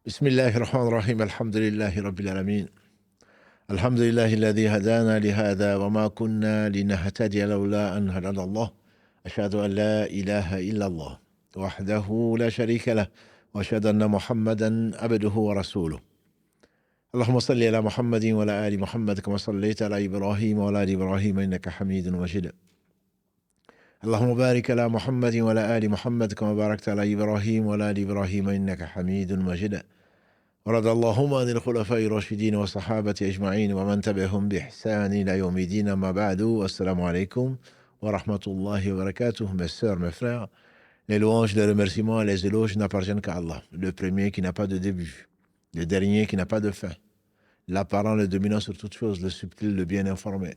بسم الله الرحمن الرحيم الحمد لله رب العالمين الحمد لله الذي هدانا لهذا وما كنا لنهتدي لولا أن هدانا الله أشهد أن لا إله إلا الله وحده لا شريك له وأشهد أن محمدا عبده ورسوله اللهم صل على محمد وعلى آل محمد كما صليت على إبراهيم وعلى آل إبراهيم إنك حميد مجيد اللهم بارك على محمد وعلى آل محمد كما باركت على إبراهيم وعلى آل إبراهيم إنك حميد مجيد ورضى اللهم عن الخلفاء الراشدين والصحابة أجمعين ومن تبعهم بإحسان إلى يوم الدين أما بعد والسلام عليكم ورحمة الله وبركاته. Mes sœurs, mes frères, les louanges, les remerciements, les éloges n'appartiennent qu'à Allah, le premier qui n'a pas de début, le dernier qui n'a pas de fin, l'apparent, le dominant sur toute chose, le subtil, le bien informé,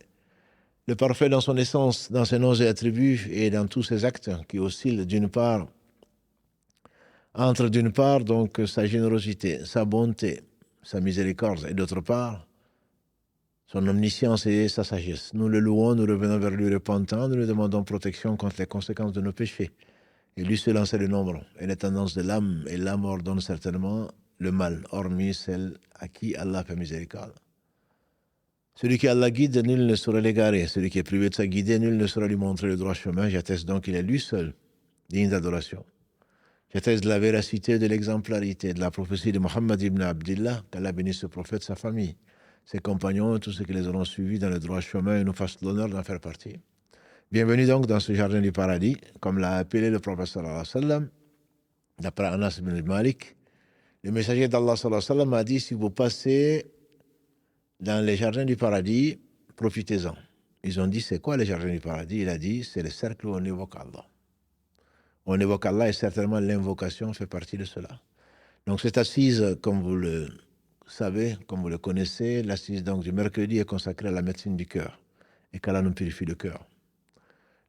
le parfait dans son essence, dans ses noms et attributs et dans tous ses actes qui oscillent entre d'une part donc sa générosité, sa bonté, sa miséricorde et d'autre part son omniscience et sa sagesse. Nous le louons, nous revenons vers lui repentants, nous lui demandons protection contre les conséquences de nos péchés. Et lui seul en sait le nombre et les tendances de l'âme, et l'âme ordonne certainement le mal, hormis celle à qui Allah fait miséricorde. Celui qui Allah guide, nul ne saurait l'égarer. Celui qui est privé de sa guidée, nul ne saurait lui montrer le droit chemin. J'atteste donc qu'il est lui seul, digne d'adoration. J'atteste de la véracité, de l'exemplarité, de la prophétie de Mohammed ibn Abdillah, qu'Allah bénisse ce prophète, sa famille, ses compagnons, tous ceux qui les auront suivis dans le droit chemin et nous fassent l'honneur d'en faire partie. Bienvenue donc dans ce jardin du paradis, comme l'a appelé le prophète sallallahu alayhi wa sallam, d'après Anas ibn Malik. Le messager d'Allah sallallahu alayhi wa sallam a dit, si vous passez dans les jardins du paradis, profitez-en. Ils ont dit, c'est quoi les jardins du paradis? Il a dit, c'est le cercle où on évoque Allah. On évoque Allah et certainement l'invocation fait partie de cela. Donc cette assise, comme vous le savez, comme vous le connaissez, l'assise donc du mercredi est consacrée à la médecine du cœur et qu'Allah nous purifie le cœur.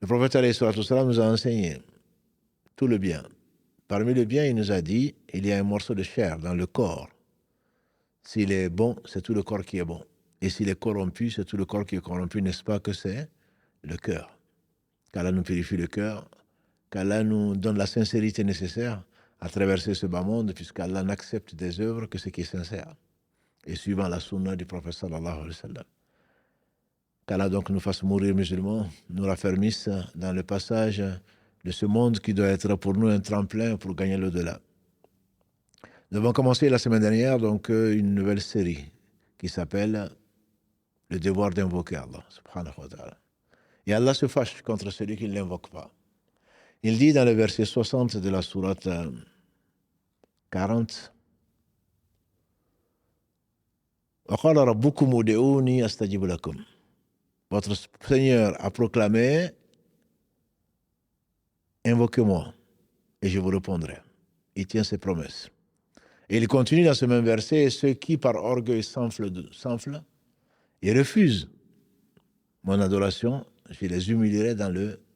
Le prophète alayhi salatu wassalam nous a enseigné tout le bien. Parmi le bien, il nous a dit, il y a un morceau de chair dans le corps. S'il est bon, c'est tout le corps qui est bon. Et s'il est corrompu, c'est tout le corps qui est corrompu, n'est-ce pas que c'est le cœur. Qu'Allah nous purifie le cœur, qu'Allah nous donne la sincérité nécessaire à traverser ce bas monde, puisqu'Allah n'accepte des œuvres que ce qui est sincère, et suivant la sunna du prophète sallallahu alayhi wa sallam. Qu'Allah donc nous fasse mourir musulmans, nous raffermisse dans le passage de ce monde qui doit être pour nous un tremplin pour gagner l'au-delà. Nous avons commencé la semaine dernière donc une nouvelle série qui s'appelle le devoir d'invoquer Allah, subhanahu wa ta'ala. Et Allah se fâche contre celui qui ne l'invoque pas. Il dit dans le verset 60 de la sourate 40, وَقَالَ رَبُّكُمْ ud'uuni astajib lakum. Votre Seigneur a proclamé, invoquez-moi et je vous répondrai. Il tient ses promesses. Et il continue dans ce même verset, ceux qui par orgueil s'enflent et refusent mon adoration, je les humilierai dans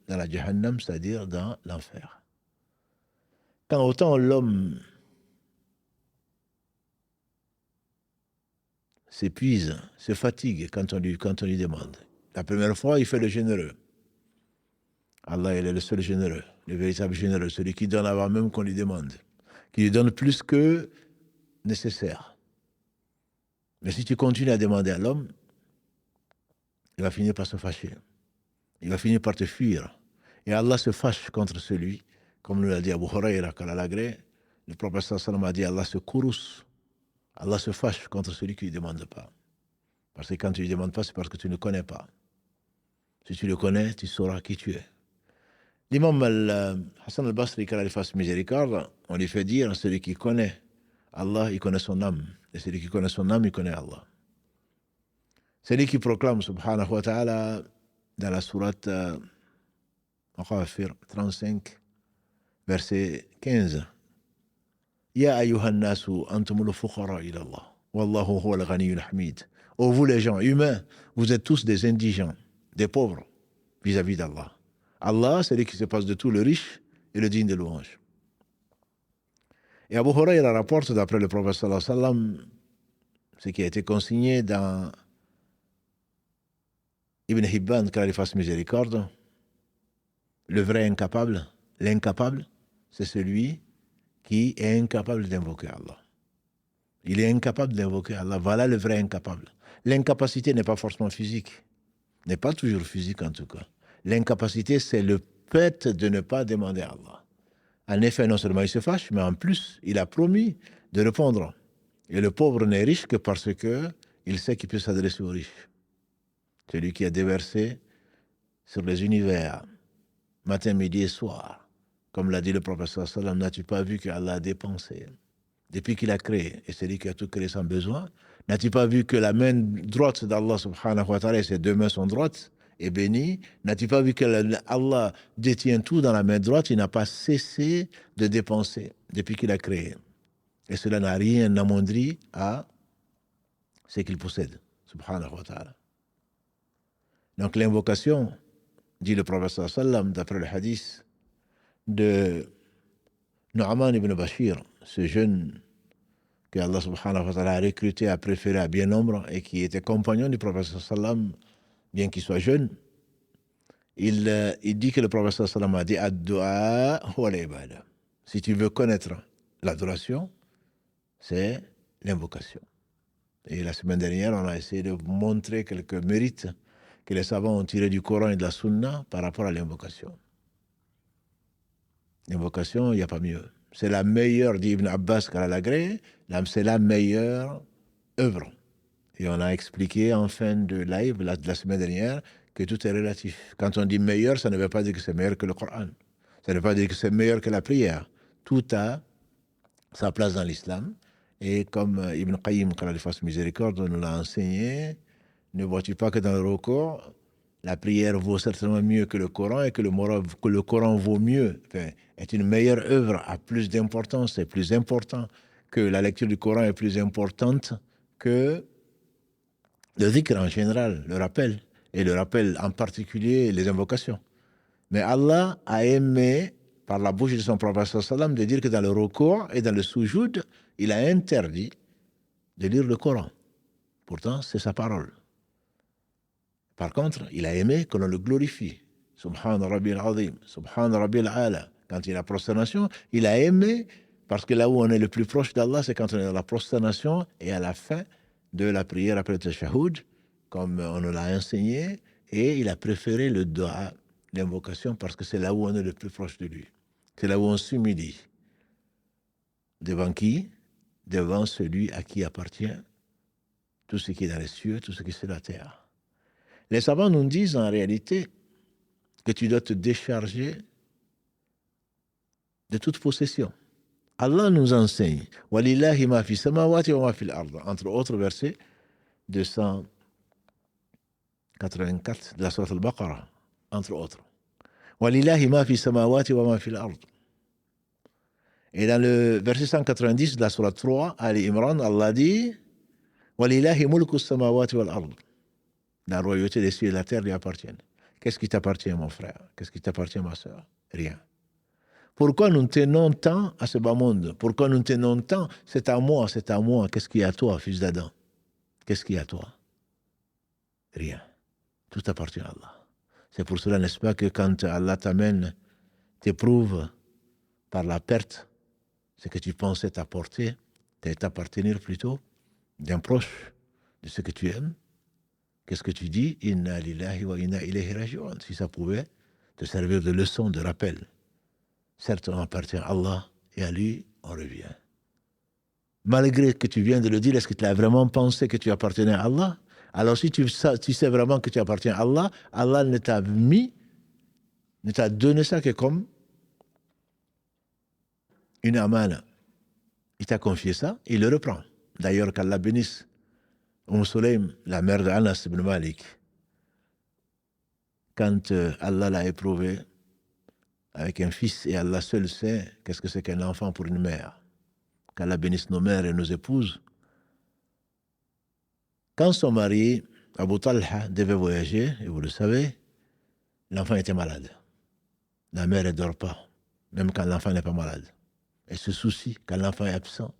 la Jahannam, c'est-à-dire dans l'enfer. Quand autant l'homme s'épuise, se fatigue quand on lui demande. La première fois, il fait le généreux. Allah, il est le seul généreux, le véritable généreux, celui qui donne avant même qu'on lui demande, qui lui donne plus que nécessaire. Mais si tu continues à demander à l'homme, il va finir par se fâcher. Il va finir par te fuir. Et Allah se fâche contre celui, comme nous l'a dit Abu Huraira, qu'Allah l'agrée, le prophète sallallahu alayhi wa sallam a dit, Allah se courrouce, Allah se fâche contre celui qui ne lui demande pas. Parce que quand tu ne lui demandes pas, c'est parce que tu ne le connais pas. Si tu le connais, tu sauras qui tu es. L'imam Hassan al-Basri, qu'Allah lui fasse miséricorde, on lui fait dire, celui qui connaît Allah, il connaît son âme. Et celui qui connaît son âme, il connaît Allah. Celui qui proclame, subhanahu wa ta'ala, dans la sourate Ghafir 35, verset 15. Ya ayyuhan nasu antumul fuqara ila Allah. Wallahu huwal ghaniyyul hamid. Ô vous les gens humains, vous êtes tous des indigents, des pauvres vis-à-vis d'Allah. Allah, c'est lui qui se passe de tout le riche et le digne de louange. Et Abu Huraira rapporte d'après le prophète sallallahu alayhi wa sallam ce qui a été consigné dans Ibn Hibban, qu'Allah lui fasse miséricorde, le vrai incapable, l'incapable, c'est celui qui est incapable d'invoquer Allah. Il est incapable d'invoquer Allah. Voilà le vrai incapable. L'incapacité n'est pas forcément physique. N'est pas toujours physique en tout cas. L'incapacité, c'est le fait de ne pas demander à Allah. En effet, non seulement il se fâche, mais en plus, il a promis de répondre. Et le pauvre n'est riche que parce que il sait qu'il peut s'adresser aux riches. Celui qui a déversé sur les univers, matin, midi et soir. Comme l'a dit le prophète sallam, n'as-tu pas vu qu'Allah a dépensé depuis qu'il a créé, et c'est lui qui a tout créé sans besoin? N'as-tu pas vu que la main droite d'Allah subhanahu wa ta'ala, et ses deux mains sont droites et bénies? N'as-tu pas vu que Allah détient tout dans la main droite? Il n'a pas cessé de dépenser depuis qu'il a créé. Et cela n'a rien amoindri à ce qu'il possède, subhanahu wa ta'ala. Donc l'invocation, dit le prophète sallam, d'après le hadith de Nu'man ibn Bashir, ce jeune que Allah subhanahu wa ta'ala a recruté, a préféré à bien nombre et qui était compagnon du prophète sallam, bien qu'il soit jeune, il dit que le prophète sallam a dit ad-du'a huwa al-ibada. Si tu veux connaître l'adoration, c'est l'invocation. Et la semaine dernière, on a essayé de montrer quelques mérites que les savants ont tirés du Coran et de la Sunna par rapport à l'invocation. L'invocation, il n'y a pas mieux. C'est la meilleure, dit Ibn Abbas Karalagré, c'est la meilleure œuvre. Et on a expliqué en fin de live, la semaine dernière, que tout est relatif. Quand on dit meilleur, ça ne veut pas dire que c'est meilleur que le Coran. Ça ne veut pas dire que c'est meilleur que la prière. Tout a sa place dans l'islam. Et comme Ibn Qayyim, qu'Allah lui fasse miséricorde, nous l'a enseigné, ne vois-tu pas que dans le recours, la prière vaut certainement mieux que le Coran et que le Coran vaut mieux, enfin, est une meilleure œuvre, a plus d'importance, c'est plus important, que la lecture du Coran est plus importante que le dhikr en général, le rappel, et le rappel en particulier les invocations. Mais Allah a aimé, par la bouche de son prophète sallam, de dire que dans le recours et dans le soujoud, il a interdit de lire le Coran. Pourtant, c'est sa parole. Par contre, il a aimé que l'on le glorifie. Subhan Rabbi al-Azim, Subhan Rabbi al-Ala. Quand il y a la prosternation, il a aimé, parce que là où on est le plus proche d'Allah, c'est quand on est dans la prosternation et à la fin de la prière après le tashahhud, comme on nous l'a enseigné, et il a préféré le dua, l'invocation, parce que c'est là où on est le plus proche de lui. C'est là où on s'humilie. Devant qui? Devant celui à qui appartient tout ce qui est dans les cieux, tout ce qui est sur la terre. Les savants nous disent en réalité que tu dois te décharger de toute possession. Allah nous enseigne Walillahi ma fi samawati wa ma fil ard, entre autres versets 284 de la sourate al-Baqarah, entre autres. Walillahi ma fi samawati wa ma fil ard. Et dans le verset 190 de la sourate 3, Ali Imran, Allah dit Walillahi mulku samawati wal ard. La royauté des cieux et de la terre lui appartiennent. Qu'est-ce qui t'appartient, mon frère? Qu'est-ce qui t'appartient, ma soeur? Rien. Pourquoi nous tenons tant à ce bas monde? Pourquoi nous tenons tant? C'est à moi, c'est à moi. Qu'est-ce qui est à toi, fils d'Adam? Qu'est-ce qui est à toi? Rien. Tout appartient à Allah. C'est pour cela, n'est-ce pas, que quand Allah t'amène, t'éprouve par la perte, ce que tu pensais t'apporter, t'appartenir plutôt, d'un proche, de ce que tu aimes, qu'est-ce que tu dis? Inna lillahi wa inna ilayhi raji'un. Si ça pouvait te servir de leçon, de rappel. Certes, on appartient à Allah et à lui, on revient. Malgré que tu viens de le dire, est-ce que tu as vraiment pensé que tu appartenais à Allah? Alors si tu sais vraiment que tu appartiens à Allah, Allah ne t'a donné ça que comme une amana. Il t'a confié ça, il le reprend. D'ailleurs, qu'Allah bénisse Sulaym, la mère d'Anas ibn Malik, quand Allah l'a éprouvé avec un fils, et Allah seul sait qu'est-ce que c'est qu'un enfant pour une mère. Qu'Allah bénisse nos mères et nos épouses. Quand son mari, Abu Talha, devait voyager, et vous le savez, l'enfant était malade. La mère ne dort pas, même quand l'enfant n'est pas malade. Elle se soucie quand l'enfant est absent.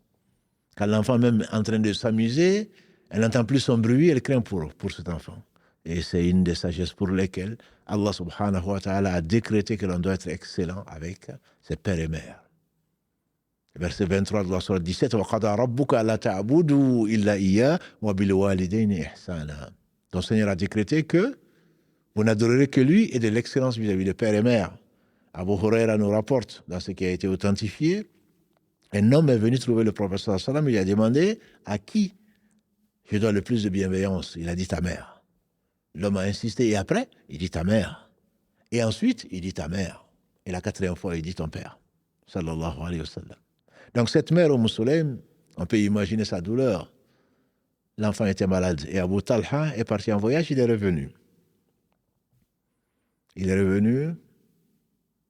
Quand l'enfant même est en train de s'amuser, elle n'entend plus son bruit, elle craint pour cet enfant. Et c'est une des sagesses pour lesquelles Allah subhanahu wa ta'ala a décrété que l'on doit être excellent avec ses pères et mères. Verset 23 de la sourate 17, وَقَضَى رَبُّكَ أَلَّا تَعْبُدُوا إِلَّا إِيَّاهُ وَبِالْوَالِدَيْنِ إِحْسَانًا. Ton Seigneur a décrété que vous n'adorerez que lui et de l'excellence vis-à-vis de père et mère. Abu Huraira nous rapporte, dans ce qui a été authentifié, un homme est venu trouver le prophète sallallahu alayhi wa sallam, il a demandé à qui je dois le plus de bienveillance. Il a dit ta mère. L'homme a insisté et après, il dit ta mère. Et ensuite, il dit ta mère. Et la quatrième fois, il dit ton père. Sallallahu alayhi wa sallam. Donc cette mère, Sulaym, on peut imaginer sa douleur. L'enfant était malade et Abu Talha est parti en voyage, il est revenu. Il est revenu,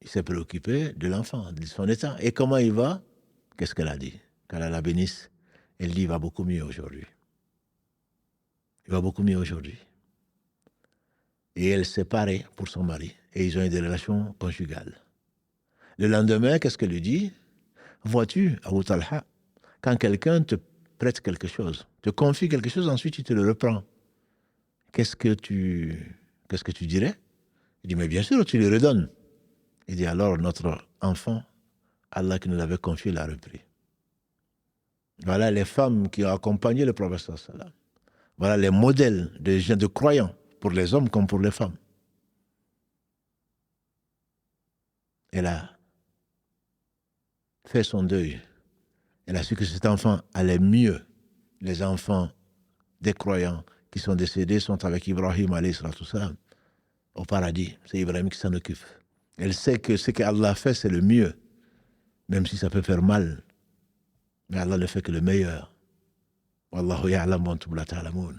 il s'est préoccupé de l'enfant, de son état. Et comment il va? Qu'est-ce qu'elle a dit? Qu'Allah la bénisse. Elle dit, il va beaucoup mieux aujourd'hui. Il va beaucoup mieux aujourd'hui. Et elle s'est parée pour son mari. Et ils ont eu des relations conjugales. Le lendemain, qu'est-ce qu'elle lui dit? Vois-tu, Abu Talha, quand quelqu'un te prête quelque chose, te confie quelque chose, ensuite tu te le reprends. Qu'est-ce que tu dirais? Il dit, mais bien sûr, tu le redonnes. Il dit, alors notre enfant, Allah qui nous l'avait confié, l'a repris. Voilà les femmes qui ont accompagné le prophète sallallahu alayhi wa sallam. Voilà les modèles de croyants, pour les hommes comme pour les femmes. Elle a fait son deuil. Elle a su que cet enfant allait mieux. Les enfants des croyants qui sont décédés sont avec Ibrahim alayhi salam au paradis. C'est Ibrahim qui s'en occupe. Elle sait que ce qu'Allah fait, c'est le mieux, même si ça peut faire mal. Mais Allah ne fait que le meilleur. Wallahu ya'lam wa antum la ta'lamun.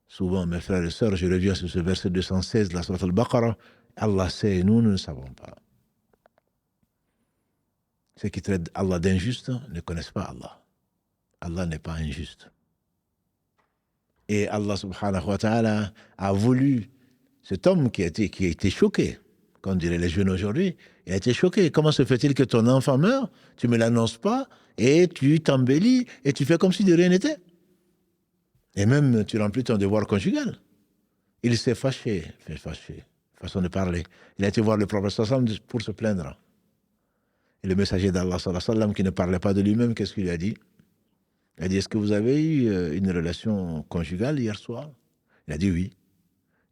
Souvent, mes frères et sœurs, je reviens sur ce verset 216 de la sourate Al-Baqarah. Allah sait et nous ne savons pas. Ceux qui traitent Allah d'injuste ne connaissent pas Allah. Allah n'est pas injuste. Et Allah subhanahu wa ta'ala a voulu, cet homme qui a été choqué, comme diraient les jeunes aujourd'hui, il a été choqué. Comment se fait-il que ton enfant meurt, tu ne me l'annonces pas, et tu t'embellis, et tu fais comme si de rien n'était? Et même, tu remplis ton devoir conjugal. Il s'est fâché, façon de parler. Il a été voir le prophète sallallahu alayhi wa sallam pour se plaindre. Et le messager d'Allah sallallahu alayhi wa sallam, qui ne parlait pas de lui-même, qu'est-ce qu'il lui a dit? Il a dit, est-ce que vous avez eu une relation conjugale hier soir? Il a dit oui.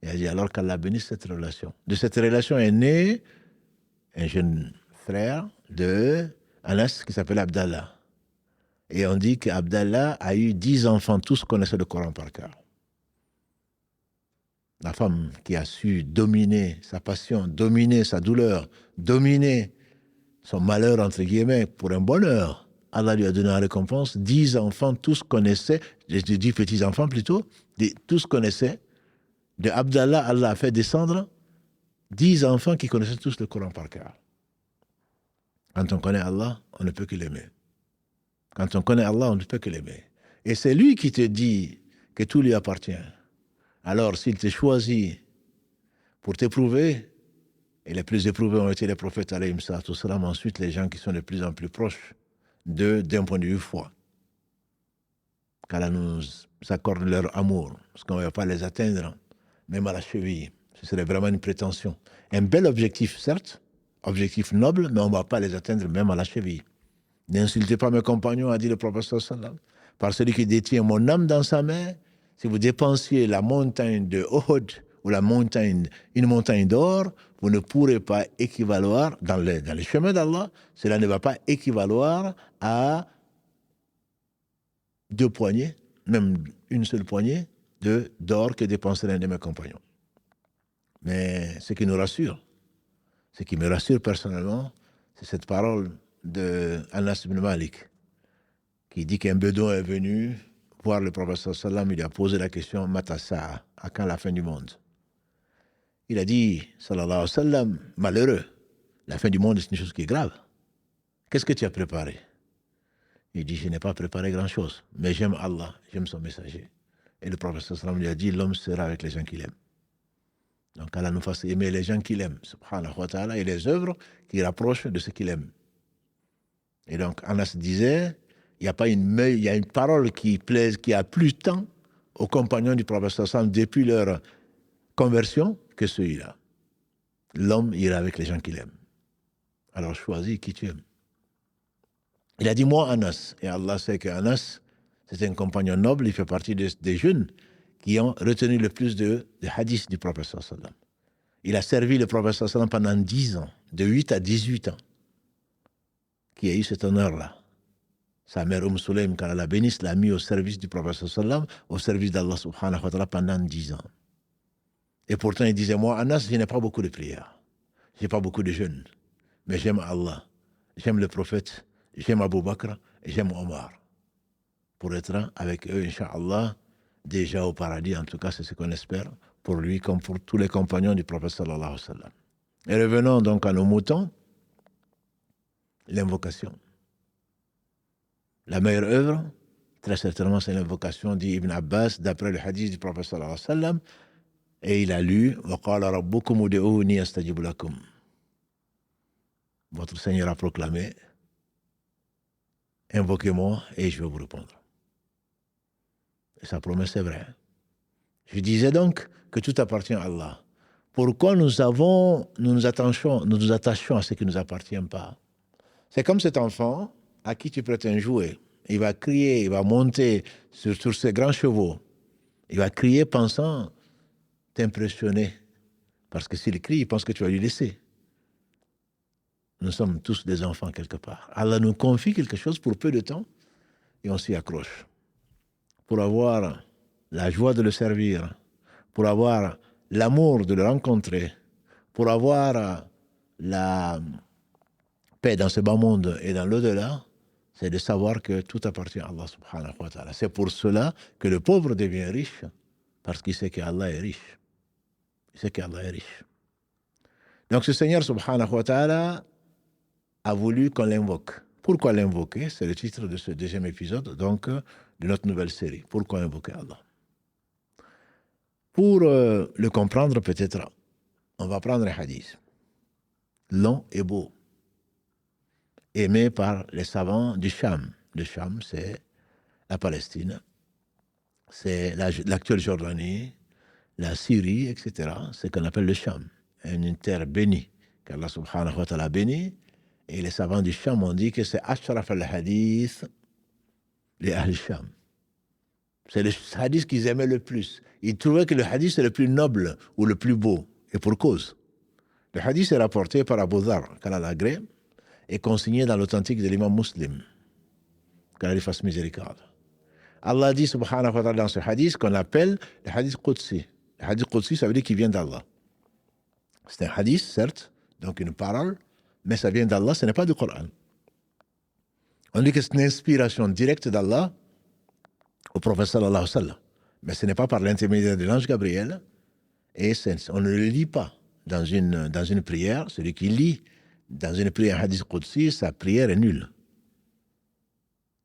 Il a dit, alors qu'Allah bénisse cette relation. De cette relation est né un jeune frère de Anas qui s'appelle Abdallah. Et on dit qu'Abdallah a eu 10 enfants, tous connaissaient le Coran par cœur. La femme qui a su dominer sa passion, dominer sa douleur, dominer son malheur, entre guillemets, pour un bonheur. Allah lui a donné la récompense. 10 enfants, tous connaissaient, 10 petits-enfants plutôt, tous connaissaient. De Abdallah, Allah a fait descendre 10 enfants qui connaissaient tous le Coran par cœur. Quand on connaît Allah, on ne peut que l'aimer. Quand on connaît Allah, on ne peut que l'aimer. Et c'est lui qui te dit que tout lui appartient. Alors, s'il te choisit pour t'éprouver, et les plus éprouvés ont été les prophètes, alayhim salam, ensuite les gens qui sont de plus en plus proches d'un point de vue foi. Qu'Allah nous accorde leur amour, parce qu'on ne va pas les atteindre, même à la cheville. Ce serait vraiment une prétention. Un bel objectif, certes, objectif noble, mais on ne va pas les atteindre même à la cheville. N'insultez pas mes compagnons, a dit le prophète sallallahu, par celui qui détient mon âme dans sa main. Si vous dépensiez la montagne de Uhud ou une montagne d'or, vous ne pourrez pas équivaloir, dans les chemins d'Allah, cela ne va pas équivaloir à 2 poignées, même une seule poignée d'or que dépenserait l'un de mes compagnons. Mais ce qui nous rassure, ce qui me rassure personnellement, c'est cette parole de Anas ibn Malik, qui dit qu'un bédouin est venu voir le prophète sallallahu alayhi wa sallam, il lui a posé la question, Matassa, à quand la fin du monde? Il a dit, sallallahu alayhi wa sallam, malheureux, la fin du monde c'est une chose qui est grave. Qu'est-ce que tu as préparé? Il dit, je n'ai pas préparé grand-chose, mais j'aime Allah, j'aime son messager. Et le prophète sallallahu alayhi wa sallam lui a dit, l'homme sera avec les gens qu'il aime. Donc Allah nous fasse aimer les gens qu'il aime, subhanahu wa ta'ala, et les œuvres qui rapprochent de ce qu'il aime. Et donc Anas disait, il y a une parole qui plaise, qui a plu tant aux compagnons du prophète sallallahu alayhi wa sallam depuis leur conversion que celui-là. L'homme ira avec les gens qu'il aime. Alors choisis qui tu aimes. Il a dit, moi, Anas. Et Allah sait que Anas, c'est un compagnon noble, il fait partie des jeunes qui ont retenu le plus de hadiths du prophète sallallahu alayhi wa sallam. Il a servi le prophète sallallahu alayhi wa sallam pendant 10 ans, de 8 à 18 ans, qui a eu cet honneur-là. Sa mère Sulaym, quand elle a béni, l'a mis au service du prophète sallallahu alayhi wa sallam, au service d'Allah subhanahu wa ta'ala pendant 10 ans. Et pourtant, il disait, moi, Anas, je n'ai pas beaucoup de prières. Je n'ai pas beaucoup de jeûnes. Mais j'aime Allah, j'aime le prophète, j'aime Abu Bakr et j'aime Omar. Pour être avec eux, Inch'Allah, déjà au paradis, en tout cas, c'est ce qu'on espère, pour lui comme pour tous les compagnons du prophète sallallahu alayhi wa sallam. Et revenons donc à nos moutons, l'invocation. La meilleure œuvre, très certainement, c'est l'invocation d'Ibn Abbas, d'après le hadith du prophète sallallahu alayhi wa sallam, et il a lu « Wa qala rabbukum ud'uni astajib lakum » Votre Seigneur a proclamé « Invoquez-moi et je vais vous répondre ». Et sa promesse est vraie. Je disais donc que tout appartient à Allah. Pourquoi nous nous attachons à ce qui ne nous appartient pas? C'est comme cet enfant à qui tu prêtes un jouet. Il va crier, il va monter sur ses grands chevaux. Il va crier pensant t'impressionner. Parce que s'il crie, il pense que tu vas lui laisser. Nous sommes tous des enfants quelque part. Allah nous confie quelque chose pour peu de temps et on s'y accroche. Pour avoir la joie de le servir, pour avoir l'amour de le rencontrer, pour avoir la paix dans ce bas monde et dans l'au-delà, c'est de savoir que tout appartient à Allah subhanahu wa ta'ala. C'est pour cela que le pauvre devient riche, parce qu'il sait qu'Allah est riche. Il sait qu'Allah est riche. Donc ce Seigneur subhanahu wa ta'ala a voulu qu'on l'invoque. Pourquoi l'invoquer? C'est le titre de ce deuxième épisode, donc, de notre nouvelle série. Pourquoi invoquer Allah? Pour le comprendre, peut-être, on va prendre un hadith. Long et beau. Aimé par les savants du Cham. Le Cham, c'est la Palestine. C'est l'actuelle Jordanie, la Syrie, etc. C'est ce qu'on appelle le Cham. Une terre bénie, qu'Allah subhanahu wa ta'ala béni. Et les savants du Cham ont dit que c'est Ashraf al-Hadith, les Ahl Cham. C'est le hadith qu'ils aimaient le plus. Ils trouvaient que le hadith c'est le plus noble ou le plus beau. Et pour cause. Le hadith est rapporté par Abu Dhar, qu'Allah l'agrée, et consigné dans l'authentique de l'imam Muslim. Qu'Allah lui fasse miséricorde. Allah dit subhanahu wa ta'ala dans ce hadith qu'on appelle le hadith Qudsi. Le hadith Qudsi, ça veut dire qu'il vient d'Allah. C'est un hadith, certes, donc une parole, mais ça vient d'Allah, ce n'est pas du Coran. On dit que c'est une inspiration directe d'Allah au prophète sallallahu alayhi wa sallam. Mais ce n'est pas par l'intermédiaire de l'ange Gabriel, et on ne le lit pas dans une prière. Celui qui lit dans une prière hadith Qudsi, sa prière est nulle.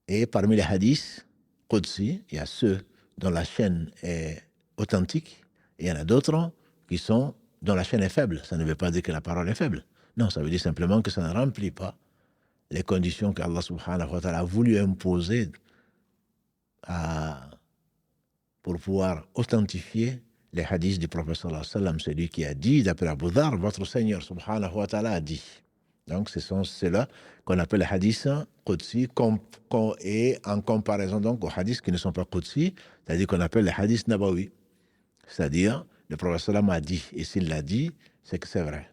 Et parmi les hadiths Qudsi, il y a ceux dont la chaîne est authentique, et il y en a d'autres dont la chaîne est faible. Ça ne veut pas dire que la parole est faible. Non, ça veut dire simplement que ça ne remplit pas les conditions qu'Allah subhanahu wa ta'ala a voulu imposer pour pouvoir authentifier les hadiths du prophète sallallahu alayhi wa sallam. C'est lui qui a dit, d'après Abu Dhar, votre Seigneur subhanahu wa ta'ala a dit. Donc ce sont ceux-là qu'on appelle les hadiths Qudsi, et en comparaison donc aux hadiths qui ne sont pas Qudsi, c'est-à-dire qu'on appelle les hadiths Nabawi. C'est-à-dire, le prophète sallallahu a dit, et s'il l'a dit, c'est que c'est vrai.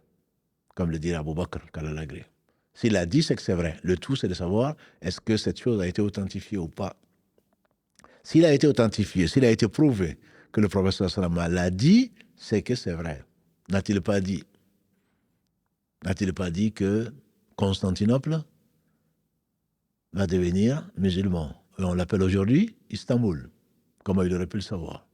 Comme le dirait Abu Bakr, qu'Allah l'agrée. S'il a dit, c'est que c'est vrai. Le tout, c'est de savoir est-ce que cette chose a été authentifiée ou pas. S'il a été authentifié, s'il a été prouvé que le prophète sallallahu alayhi wa sallam l'a dit, c'est que c'est vrai. N'a-t-il pas dit que Constantinople va devenir musulman? Et on l'appelle aujourd'hui Istanbul. Comment il aurait pu le savoir?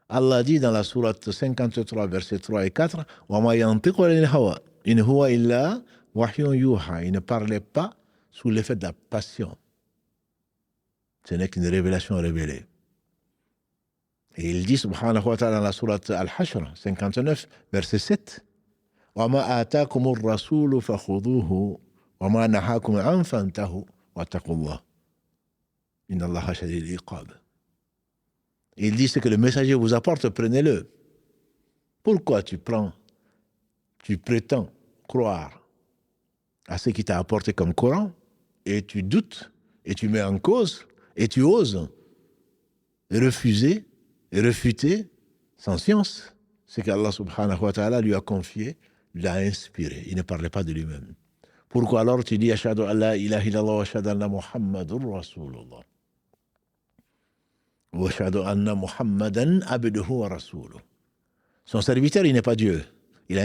Allah dit dans la sourate 53, versets 3 et 4, « Wa ma yantiqu anil hawa, in huwa illa wahyun yuha » Il ne parlait pas sous l'effet de la passion. Ce n'est qu'une révélation révélée. Et il dit, subhanahu wa ta'ala, dans la sourate Al-Hashr, 59, verset 7, « Wa ma atakumur rasulu fakhuduhu, wa ma nahakum an fantahu, wa taqullah. Inna allaha shadid iqab. » Il dit ce que le messager vous apporte, prenez-le. Pourquoi tu prétends croire à ce qu'il t'a apporté comme Coran et tu doutes, et tu mets en cause, et tu oses refuser et refuter sans science ce qu'Allah subhanahu wa ta'ala lui a confié, l'a inspiré. Il ne parlait pas de lui-même. Pourquoi alors tu dis Ashhadu an la ilaha illallah wa ashhadu anna Muhammadur Rasulullah wa ashhadu anna Muhammadan abduhu wa rasuluh. Son serviteur, il n'est pas Dieu. C'est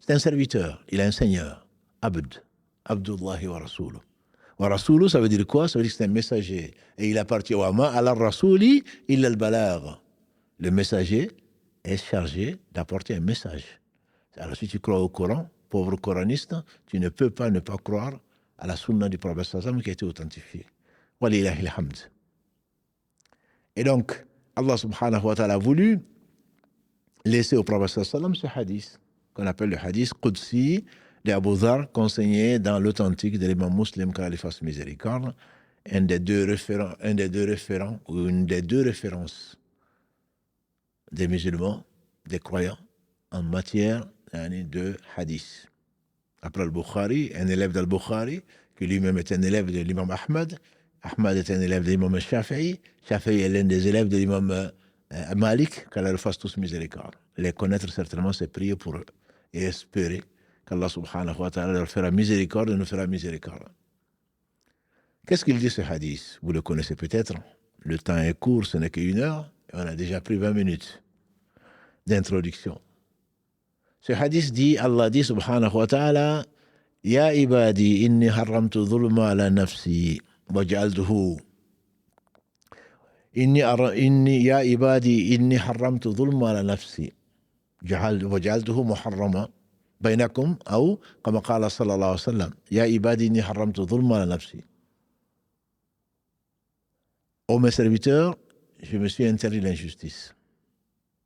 un serviteur, il a un seigneur. Abd, Abdullahi wa rasuluh. Wa rasuluh, ça veut dire quoi? Ça veut dire que c'est un messager. Et il appartient wa ma ala rasuli illa al-balagh. Le messager est chargé d'apporter un message. Alors si tu crois au Coran, pauvre coraniste, tu ne peux pas ne pas croire à la sunna du prophète sallam qui a été authentifiée. Walillahi alhamd. Et donc, Allah subhanahu wa ta'ala a voulu laisser au prophète sallam ce hadith, qu'on appelle le hadith Qudsi d'Abu Dharr, consigné dans l'authentique de l'imam Muslim, qu'Allah lui fasse miséricorde, une des deux références des musulmans, des croyants, en matière de hadith. Après al-Bukhari, un élève d'al-Bukhari, qui lui-même est un élève de l'imam Ahmad. Ahmad est un élève de l'imam Shafi'i. Shafi'i est l'un des élèves de l'imam Malik, qu'Allah leur fasse tous miséricorde. Les connaître certainement, c'est prier pour eux et espérer qu'Allah subhanahu wa ta'ala leur fera miséricorde et nous fera miséricorde. Qu'est-ce qu'il dit ce hadith? Vous le connaissez peut-être. Le temps est court, ce n'est qu'une heure, et on a déjà pris 20 minutes d'introduction. Ce hadith dit, Allah dit subhanahu wa ta'ala, Ya ibadi inni haramtu dhulma ala nafsi waj'altuhu ya ibadi inni haramtu dhulma ala nafsi waj'altuhu muharrama bainakum ou comme qala sallallahu alayhi wa sallam Ya ibadi inni haramtu dhulma ala nafsi. Ô mes serviteurs, je me suis interdit l'injustice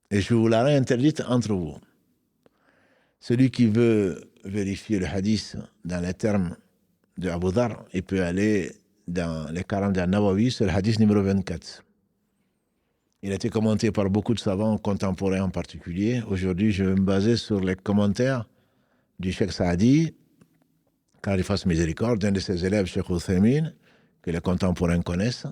et je vous la rends interdite entre vous. Celui qui veut vérifier le hadith dans les termes de Abu Dharr, il peut aller dans les 40 Nawawi, c'est le hadith numéro 24. Il a été commenté par beaucoup de savants contemporains en particulier. Aujourd'hui, je vais me baser sur les commentaires du Cheikh Saadi, car il fasse miséricorde, d'un de ses élèves, Cheikh Uthaymin, que les contemporains connaissent,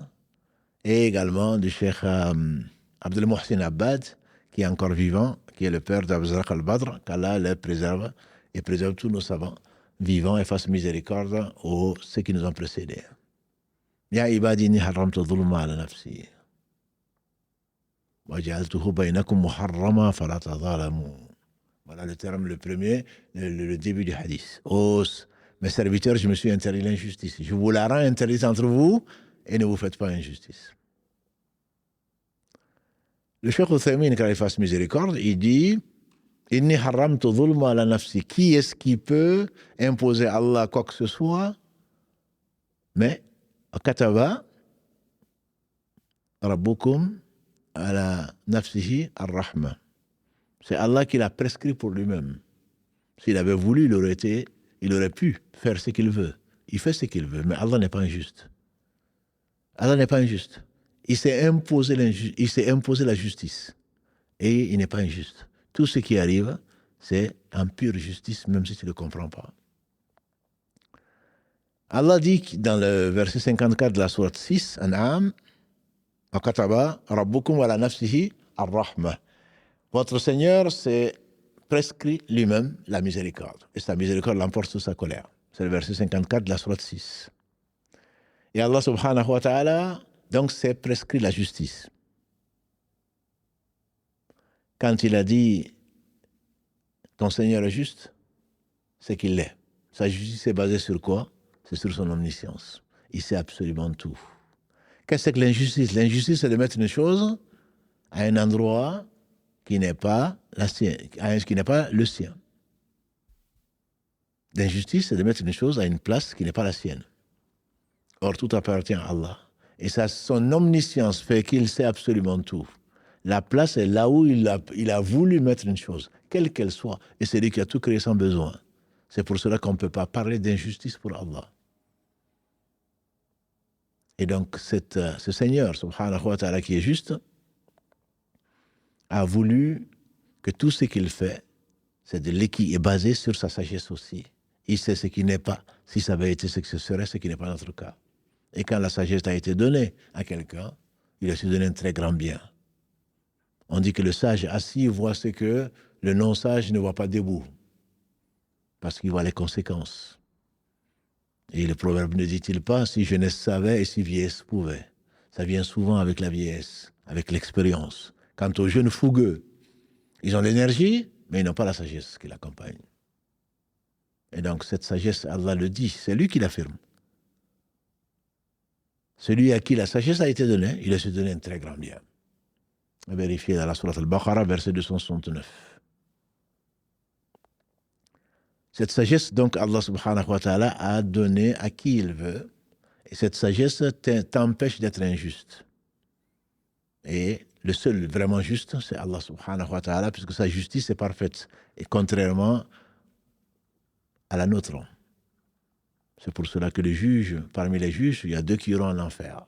et également du Cheikh Abdel Mohsin Abbad, qui est encore vivant, qui est le père d'Abzrak al-Badr, qu'Allah le préserve et préserve tous nos savants vivants et fasse miséricorde aux ceux qui nous ont précédés. Ya ibadi inni haramtu dhulma ala nafsi wa ja'altuhu bainakum muharrama fala tadhalamu. Voilà le terme, le premier, le début du hadith. Oh, mes serviteurs, je me suis interdit l'injustice. Je vous la rends interdite entre vous et ne vous faites pas injustice. Le Cheikh Uthaymin, quand il fasse miséricorde, il dit Inni haramtu dhulma ala nafsi. Qui est-ce qui peut imposer à Allah quoi que ce soit? Mais kataba rabbukum ala nafsihi ar-rahma. C'est Allah qui l'a prescrit pour lui-même. S'il avait voulu, il aurait pu faire ce qu'il veut. Il fait ce qu'il veut, mais Allah n'est pas injuste. Allah n'est pas injuste. Il s'est imposé la justice. Et il n'est pas injuste. Tout ce qui arrive, c'est en pure justice, même si tu ne le comprends pas. Allah dit dans le verset 54 de la sourate 6, An'am, Akataba, Rabbukum wa la nafsihi ar-rahma. Votre Seigneur s'est prescrit lui-même la miséricorde. Et sa miséricorde l'emporte sur sa colère. C'est le verset 54 de la sourate 6. Et Allah subhanahu wa ta'ala, donc, s'est prescrit la justice. Quand il a dit ton Seigneur est juste, c'est qu'il l'est. Sa justice est basée sur quoi? C'est sur son omniscience. Il sait absolument tout. Qu'est-ce que l'injustice? L'injustice, c'est de mettre une chose à un endroit qui n'est pas la sienne, qui n'est pas le sien. L'injustice, c'est de mettre une chose à une place qui n'est pas la sienne. Or, tout appartient à Allah. Et ça, son omniscience fait qu'il sait absolument tout. La place est là où il a voulu mettre une chose, quelle qu'elle soit. Et c'est lui qui a tout créé sans besoin. C'est pour cela qu'on ne peut pas parler d'injustice pour Allah. Et donc, ce Seigneur, subhanahu wa ta'ala, qui est juste, a voulu que tout ce qu'il fait, c'est de l'équité, est basé sur sa sagesse aussi. Il sait ce qui n'est pas. Si ça avait été ce que ce serait, ce qui n'est pas notre cas. Et quand la sagesse a été donnée à quelqu'un, il a su donner un très grand bien. On dit que le sage assis voit ce que le non-sage ne voit pas debout. Parce qu'il voit les conséquences. Et le proverbe ne dit-il pas, si jeunesse savait et si vieillesse pouvait. Ça vient souvent avec la vieillesse, avec l'expérience. Quant aux jeunes fougueux, ils ont l'énergie, mais ils n'ont pas la sagesse qui l'accompagne. Et donc cette sagesse, Allah le dit, c'est lui qui l'affirme. Celui à qui la sagesse a été donnée, il a su donner un très grand bien. Vérifiez dans la sourate Al-Baqarah, verset 269. Cette sagesse, donc, Allah subhanahu wa ta'ala a donné à qui il veut. Et cette sagesse t'empêche d'être injuste. Et le seul vraiment juste, c'est Allah subhanahu wa ta'ala, puisque sa justice est parfaite. Et contrairement à la nôtre. C'est pour cela que les juges, parmi les juges, il y a 2 qui iront en enfer.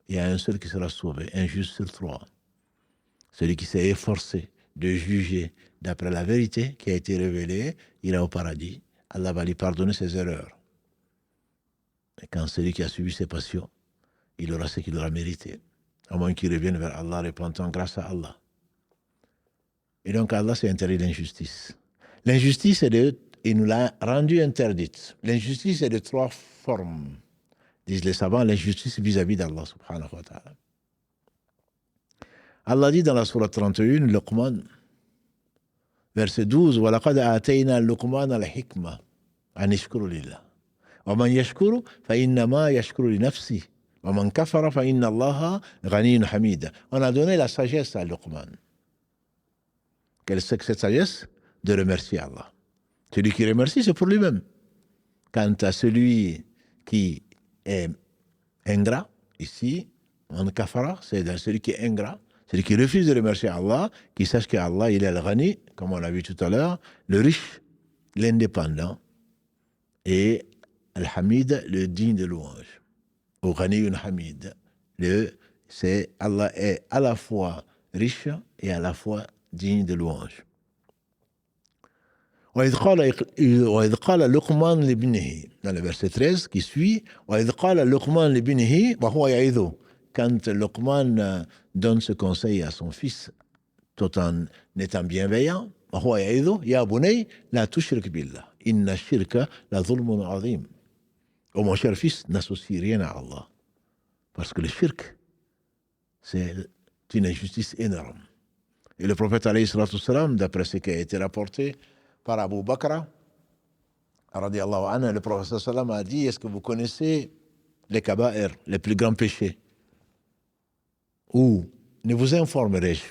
Il y a un seul qui sera sauvé, un juge sur 3. Celui qui s'est efforcé de juger d'après la vérité qui a été révélée, il ira au paradis. Allah va lui pardonner ses erreurs. Et quand celui qui a suivi ses passions, il aura ce qu'il aura mérité. À moins qu'il revienne vers Allah repentant grâce à Allah. Et donc Allah s'est interdit l'injustice. L'injustice, il nous l'a rendue interdite. L'injustice est de 3 formes. Disent les savants, l'injustice vis-à-vis d'Allah subhanahu wa ta'ala. Allah dit dans la sourate 31, Luqman, verset 12, وَلَقَدْ آتَيْنَا لُقْمَانَ الْحِكْمَةَ أَنِ اشْكُرْ لِلَّهِ وَمَنْ يَشْكُرُ فَإِنَّمَا يَشْكُرُ لِنَفْسِهِ وَمَنْ كَفَرَ فَإِنَّ اللَّهَ غَنِيٌّ حَمِيدٌ. On a donné la sagesse à Luqman. Quelle c'est que cette sagesse? De remercier Allah. Celui qui remercie, c'est pour lui-même. Quant à celui qui est ingrat, ici, on kafara, c'est celui qui est ingrat, celui qui refuse de remercier Allah, qui sache qu'Allah, il est le Ghani, comme on l'a vu tout à l'heure, le riche, l'indépendant, et Al-Hamid, le digne de louange. Au Ghani Hamid, Allah est à la fois riche et à la fois digne de louange. وإذ قال لقمان لابنه, dans le verset 13 qui suit, وإذ قال لقمان لابنه وهو يعظه, quand Luqman donne ce conseil à son fils, tout en étant bienveillant, وهو يعظه يا بني لا تشرك بالله إن الشرك لظلم عظيم. Oh mon cher fils, n'associe rien à Allah, parce que le shirk, c'est une injustice énorme. Et le prophète alayhi salatu wassalam, d'après ce qui a été rapporté par Abu Bakr, radiallahu anhu, le prophète sallam a dit, est-ce que vous connaissez les kaba'ir, les plus grands péchés? Ou ne vous informerai-je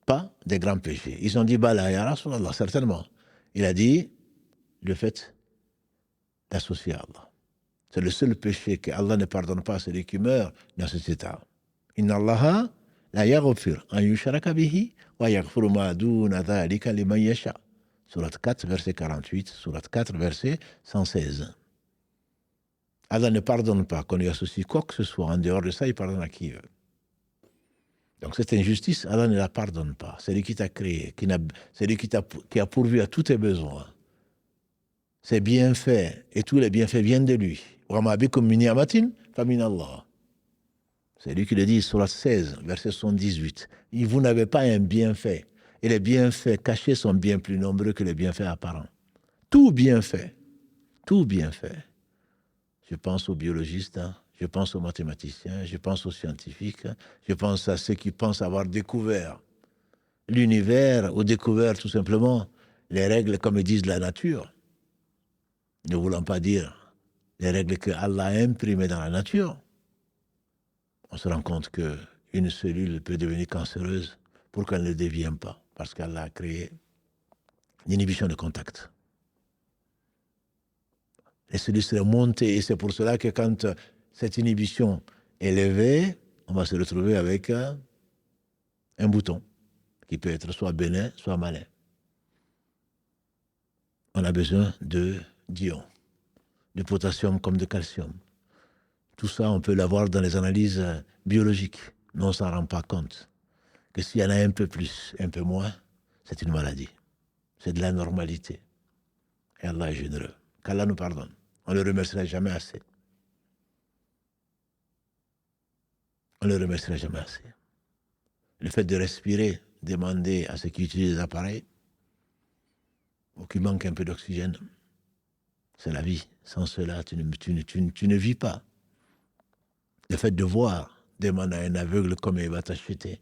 pas des grands péchés? Ils ont dit, Bala ya Rasulallah, certainement. Il a dit, le fait d'associer à Allah. C'est le seul péché que Allah ne pardonne pas à celui qui meurt dans cet état. Inna Allaha la yaghfir an yushraka bihi wa yaghfiru ma duna dhalika liman yasha. Sourate 4, verset 48, Sourate 4, verset 116. Allah ne pardonne pas qu'on lui associe quoi que ce soit. En dehors de ça, il pardonne à qui il veut. Donc cette injustice, Allah ne la pardonne pas. C'est lui qui t'a créé, c'est lui qui a pourvu à tous tes besoins. Ses bienfaits et tous les bienfaits viennent de lui. C'est lui qui le dit sur la 16, verset 78. Vous n'avez pas un bienfait. Et les bienfaits cachés sont bien plus nombreux que les bienfaits apparents. Tout bienfait. Je pense aux biologistes, je pense aux mathématiciens, je pense aux scientifiques, je pense à ceux qui pensent avoir découvert l'univers ou découvert tout simplement les règles comme disent la nature. Ne voulant pas dire les règles que Allah a imprimées dans la nature, on se rend compte qu'une cellule peut devenir cancéreuse pour qu'elle ne devienne pas, parce qu'Allah a créé l'inhibition de contact. Les cellules seraient montées, et c'est pour cela que quand cette inhibition est levée, on va se retrouver avec un bouton qui peut être soit bénin, soit malin. On a besoin d'ions, de potassium comme de calcium. Tout ça, on peut l'avoir dans les analyses biologiques, mais on ne s'en rend pas compte. Que s'il y en a un peu plus, un peu moins, c'est une maladie. C'est de l'anormalité. Et Allah est généreux. qu'Allah nous pardonne. On ne le remerciera jamais assez. On ne le remerciera jamais assez. Le fait de respirer, demander à ceux qui utilisent les appareils, ou qui manquent un peu d'oxygène, c'est la vie. Sans cela, tu ne vis pas. Le fait de voir, demande à un aveugle comment il va t'acheter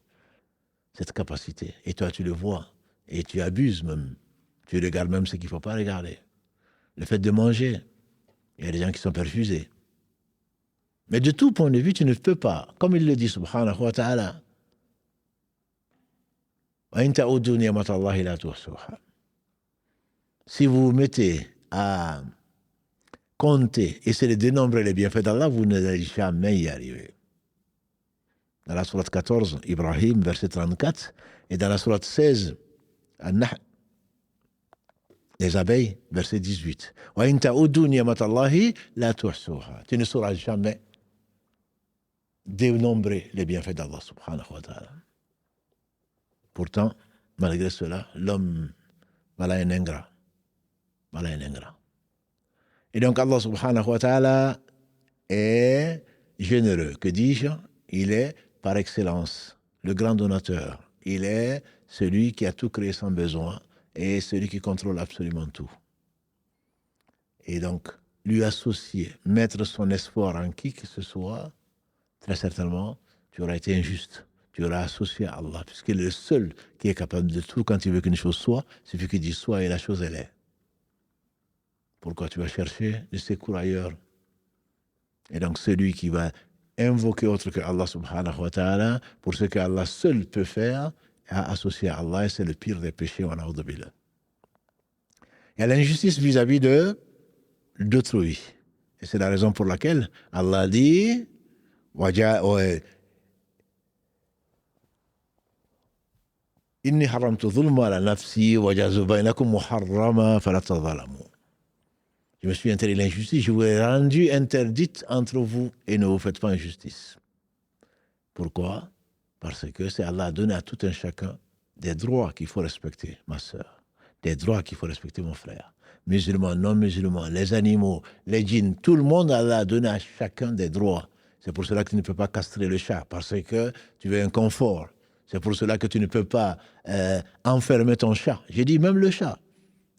cette capacité. Et toi, tu le vois. Et tu abuses même. Tu regardes même ce qu'il ne faut pas regarder. Le fait de manger, il y a des gens qui sont perfusés. Mais de tout point de vue, tu ne peux pas. Comme il le dit, subhanahu wa ta'ala, si vous vous mettez à compter, essayer de dénombrer les bienfaits d'Allah, vous n'allez jamais y arriver. Dans la sourate 14, Ibrahim, verset 34, et dans la sourate 16, An-Nahl, les abeilles, verset 18. Tu ne sauras jamais dénombrer les bienfaits d'Allah subhanahu wa ta'ala. Pourtant, malgré cela, l'homme, voilà un ingrat. Voilà un ingrat. Et donc Allah subhanahu wa ta'ala est généreux. Que dis-je? Il est par excellence le grand donateur. Il est celui qui a tout créé sans besoin et celui qui contrôle absolument tout. Et donc, lui associer, mettre son espoir en qui que ce soit, très certainement, tu auras été injuste. Tu auras associé à Allah, puisqu'il est le seul qui est capable de tout. Quand il veut qu'une chose soit, il suffit qu'il dise soit et la chose elle est. Pourquoi tu vas chercher des secours ailleurs? Et donc, celui qui va invoquer autre que Allah subhanahu wa ta'ala, pour ce que Allah seul peut faire, a associé à Allah, et c'est le pire des péchés, wa na'udhu billah. Il y a l'injustice vis-à-vis d'autrui. Et c'est la raison pour laquelle Allah dit Inni haramtu dhulma ala nafsi wa jazu bainakum muharrama fala tadhalamu. Je me suis interdit l'injustice, je vous ai rendu interdite entre vous et ne vous faites pas injustice. Pourquoi? Parce que c'est Allah a donné à tout un chacun des droits qu'il faut respecter, ma sœur. Des droits qu'il faut respecter, mon frère. Musulmans, non-musulmans, les animaux, les djinns, tout le monde, Allah a donné à chacun des droits. C'est pour cela que tu ne peux pas castrer le chat, parce que tu veux un confort. C'est pour cela que tu ne peux pas enfermer ton chat. J'ai dit même le chat.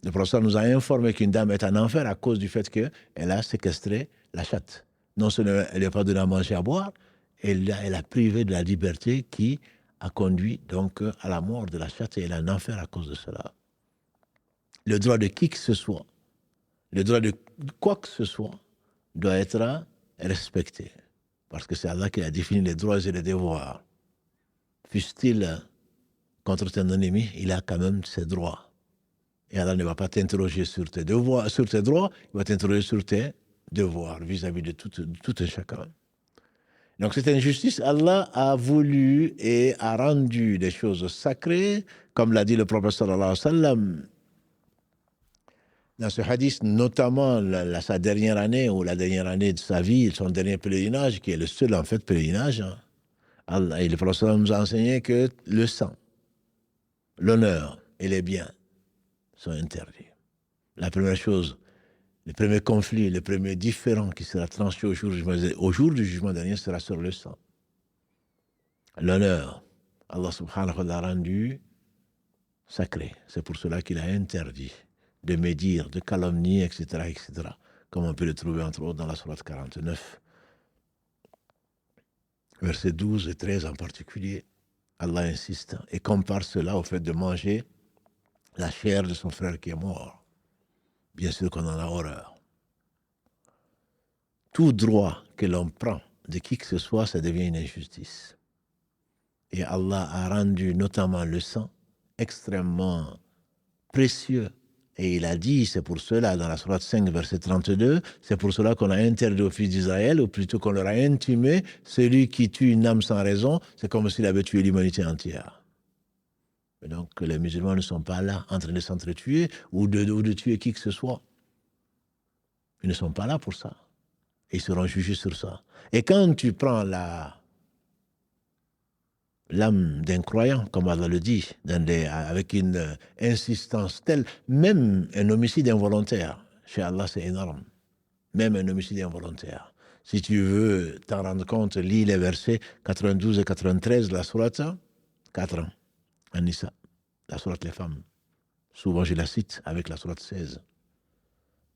Le professeur nous a informé qu'une dame est en enfer à cause du fait qu'elle a séquestré la chatte. Non seulement elle n'a pas donné à manger, à boire, elle a privé de la liberté qui a conduit donc à la mort de la chatte et elle est en enfer à cause de cela. Le droit de qui que ce soit, le droit de quoi que ce soit, doit être respecté. Parce que c'est Allah qui a défini les droits et les devoirs. Fût-il contre ton ennemi, il a quand même ses droits. Et Allah ne va pas t'interroger sur tes devoirs, sur tes droits, il va t'interroger sur tes devoirs vis-à-vis de tout un chacun. Donc cette injustice, Allah a voulu et a rendu des choses sacrées, comme l'a dit le prophète sallallahu alayhi wa sallam, dans ce hadith, notamment sa dernière année ou la dernière année de sa vie, son dernier pèlerinage, qui est le seul en fait pèlerinage, Allah, et le prophète nous a enseigné que le sang, l'honneur et les biens sont interdits. La première chose, le premier conflit, le premier différend qui sera tranché au jour du jugement dernier sera sur le sang. L'honneur, Allah subhanahu wa ta'ala l'a rendu sacré. C'est pour cela qu'il a interdit de médire, de calomnier, etc., etc., comme on peut le trouver entre autres dans la sourate 49. Versets 12 et 13 en particulier, Allah insiste et compare cela au fait de manger la chair de son frère qui est mort. Bien sûr qu'on en a horreur. Tout droit que l'on prend de qui que ce soit, ça devient une injustice. Et Allah a rendu notamment le sang extrêmement précieux. Et il a dit, c'est pour cela, dans la sourate 5, verset 32, c'est pour cela qu'on a interdit aux fils d'Israël, ou plutôt qu'on leur a intimé, celui qui tue une âme sans raison, c'est comme s'il avait tué l'humanité entière. Et donc, les musulmans ne sont pas là en train de s'entretuer ou de tuer qui que ce soit. Ils ne sont pas là pour ça. Et ils seront jugés sur ça. Et quand tu prends l'âme d'un croyant, comme Allah le dit, avec une insistance telle, même un homicide involontaire, chez Allah, c'est énorme. Même un homicide involontaire. Si tu veux t'en rendre compte, lis les versets 92 et 93 de la sourate 4 ans, An-Nisa, la sourate les femmes. Souvent, je la cite avec la sourate 16.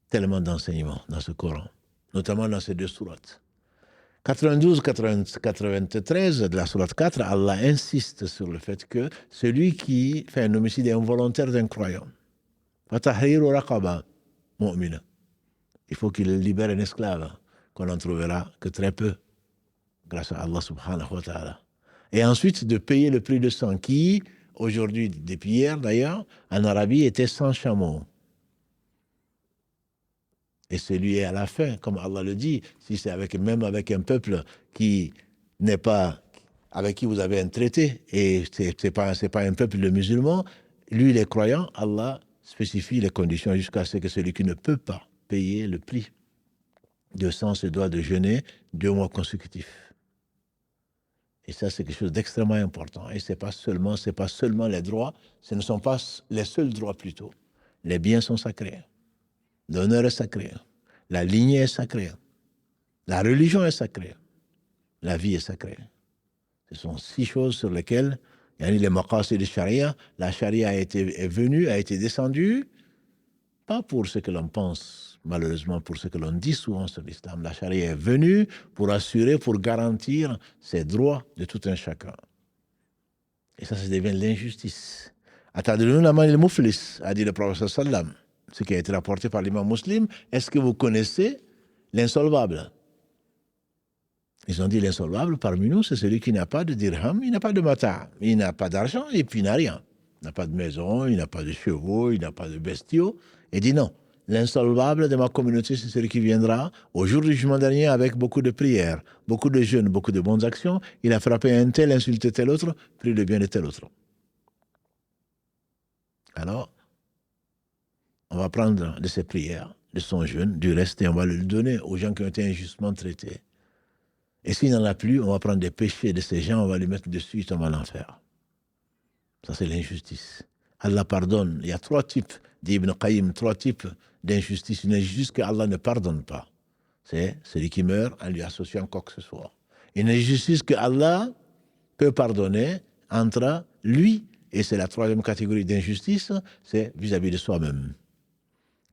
Tellement d'enseignements dans ce Coran, notamment dans ces deux sourates. 92, 93 de la sourate 4, Allah insiste sur le fait que celui qui fait un homicide involontaire d'un croyant, il faut qu'il libère un esclave, qu'on n'en trouvera que très peu, grâce à Allah subhanahu wa ta'ala. Et ensuite, de payer le prix de sang, qui, aujourd'hui, depuis hier d'ailleurs, en Arabie, était 100 chameaux. Et celui est à la fin, comme Allah le dit, si c'est même avec un peuple qui n'est pas, avec qui vous avez un traité, et c'est pas un peuple de musulmans, lui, les croyants, Allah spécifie les conditions jusqu'à ce que celui qui ne peut pas payer le prix de sang se doit de jeûner 2 mois consécutifs. Et ça, c'est quelque chose d'extrêmement important. Et c'est pas seulement les droits, ce ne sont pas les seuls droits plutôt. Les biens sont sacrés. L'honneur est sacré. La lignée est sacrée. La religion est sacrée. La vie est sacrée. Ce sont 6 choses sur lesquelles, les maqasid de charia, la charia est venue, a été descendue, pas pour ce que l'on pense, malheureusement pour ce que l'on dit souvent sur l'islam. La charia est venue pour assurer, pour garantir ces droits de tout un chacun. Et ça devient l'injustice. Atadruna man al-muflis, a dit le prophète sallam, ce qui a été rapporté par l'imam Muslim. Est-ce que vous connaissez l'insolvable? Ils ont dit l'insolvable parmi nous, c'est celui qui n'a pas de dirham, il n'a pas de mata, il n'a pas d'argent et puis il n'a rien. Il n'a pas de maison, il n'a pas de chevaux, il n'a pas de bestiaux. Et dit non, l'insolvable de ma communauté, c'est celui qui viendra au jour du jugement dernier avec beaucoup de prières, beaucoup de jeûnes, beaucoup de bonnes actions. Il a frappé un tel, insulté tel autre, pris le bien de tel autre. Alors, on va prendre de ses prières, de son jeûne, du reste, et on va le donner aux gens qui ont été injustement traités. Et s'il n'en a plus, on va prendre des péchés de ces gens, on va les mettre dessus, ils tombent à l'enfer. Ça, c'est l'injustice. Allah pardonne. Il y a 3 types, dit Ibn Qayyim, 3 types d'injustice. Une injustice qu'Allah ne pardonne pas. C'est celui qui meurt en lui associant quoi que ce soit. Une injustice que Allah peut pardonner entre lui, et c'est la 3e catégorie d'injustice, c'est vis-à-vis de soi-même.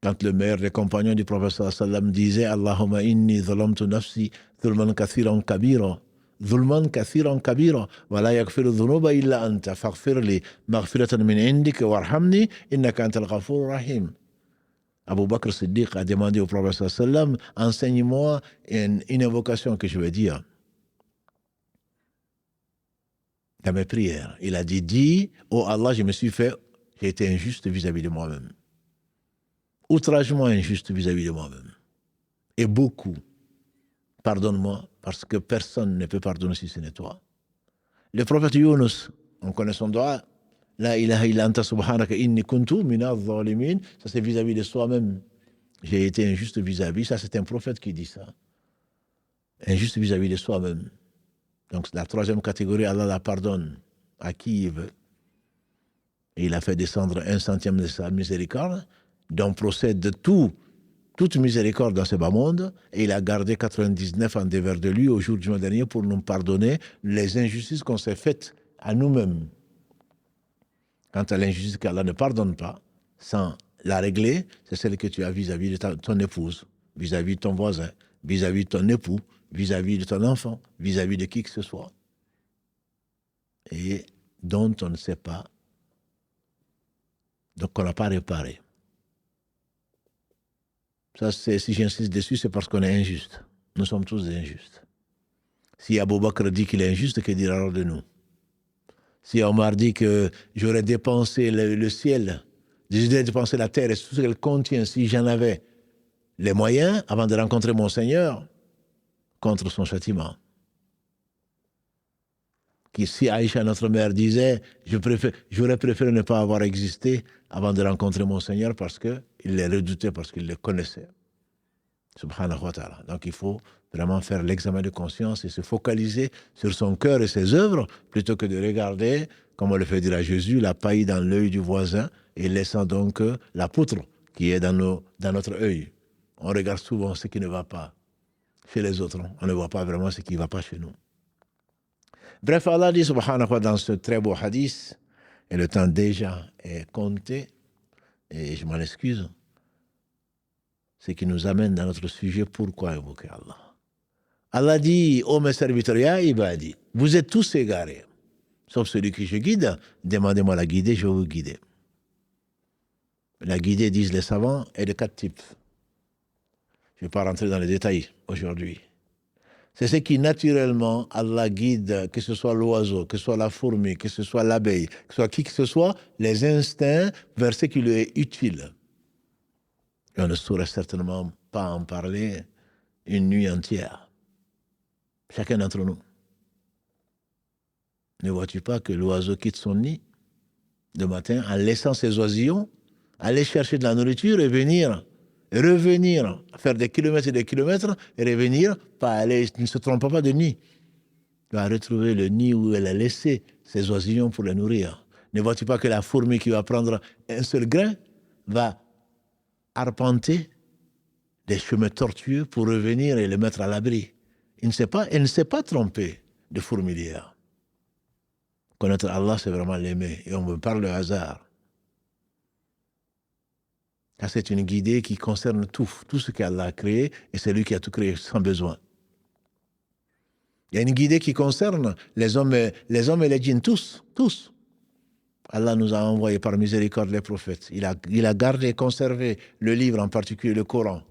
Quand le meilleur des compagnons du prophète sallallahu alayhi wa sallam disait Allahumma inni zalamtu nafsi zulman kathiran kabira zulman kathiran kabira wa la yaghfiru dhunuba illa anta faghfir li maghfiratan min indika warhamni innaka antal ghafurur rahim. Abu Bakr Siddiq a demandé au prophète sallallahu alayhi wa sallam, enseigne-moi une invocation que je vais dire dans mes prières. Il a dit oh Allah, j'ai été injuste vis-à-vis de moi-même. Outragement injuste vis-à-vis de moi-même. Et beaucoup. Pardonne-moi, parce que personne ne peut pardonner si ce n'est toi. Le prophète Yunus, on connaît son doigt, La ilaha illa anta subhanaka inni kuntu minaz zalimin. Ça c'est vis-à-vis de soi-même. J'ai été injuste vis-à-vis. Ça c'est un prophète qui dit ça. Injuste vis-à-vis de soi-même. Donc la 3e catégorie, Allah la pardonne à qui il veut. Et il a fait descendre 1/100 de sa miséricorde, dont procède toute miséricorde dans ce bas monde, et il a gardé 99 en dévers de lui au jour du jugement dernier pour nous pardonner les injustices qu'on s'est faites à nous-mêmes. Quant à l'injustice qu'Allah ne pardonne pas, sans la régler, c'est celle que tu as vis-à-vis de ton épouse, vis-à-vis de ton voisin, vis-à-vis de ton époux, vis-à-vis de ton enfant, vis-à-vis de qui que ce soit, et dont on ne sait pas, donc on n'a pas réparé. Ça, si j'insiste dessus, c'est parce qu'on est injuste. Nous sommes tous injustes. Si Abu Bakr dit qu'il est injuste, que dira alors de nous? Si Omar dit que j'aurais dépensé le ciel, j'aurais dépensé la terre et tout ce qu'elle contient, si j'en avais les moyens, avant de rencontrer mon Seigneur, contre son châtiment. Si Aïcha, notre mère, disait j'aurais préféré ne pas avoir existé avant de rencontrer mon Seigneur parce qu'il les redoutait, parce qu'il les connaissait. Subhanahu wa ta'ala. Donc il faut vraiment faire l'examen de conscience et se focaliser sur son cœur et ses œuvres plutôt que de regarder, comme on le fait dire à Jésus, la paille dans l'œil du voisin et laissant donc la poutre qui est dans notre œil. On regarde souvent ce qui ne va pas chez les autres. On ne voit pas vraiment ce qui ne va pas chez nous. Bref, Allah dit subhanahu wa ta'ala dans ce très beau hadith, et le temps déjà est compté, et je m'en excuse, ce qui nous amène dans notre sujet, pourquoi invoquer Allah. Allah dit, ô mes serviteurs, ya ibadi, vous êtes tous égarés, sauf celui que je guide, demandez-moi la guider, je vais vous guider. La guider, disent les savants, est de 4 types. Je ne vais pas rentrer dans les détails aujourd'hui. C'est ce qui, naturellement, Allah guide, que ce soit l'oiseau, que ce soit la fourmi, que ce soit l'abeille, que ce soit qui que ce soit, les instincts vers ce qui lui est utile. Et on ne saurait certainement pas en parler une nuit entière. Chacun d'entre nous. Ne vois-tu pas que l'oiseau quitte son nid le matin en laissant ses oisillons aller chercher de la nourriture et revenir, faire des kilomètres et des kilomètres et revenir, pas aller, ne se trompe pas de nid. Il va retrouver le nid où elle a laissé ses oisillons pour les nourrir. Ne vois-tu pas que la fourmi qui va prendre un seul grain va arpenter des chemins tortueux pour revenir et le mettre à l'abri. Elle ne s'est pas trompée de fourmilière. Connaître Allah, c'est vraiment l'aimer. Et on me parle de hasard. Car c'est une guidée qui concerne tout ce qu'Allah a créé, et c'est lui qui a tout créé sans besoin. Il y a une guidée qui concerne les hommes et les djinns, tous. Allah nous a envoyé par miséricorde les prophètes. Il a gardé et conservé le livre, en particulier le Coran.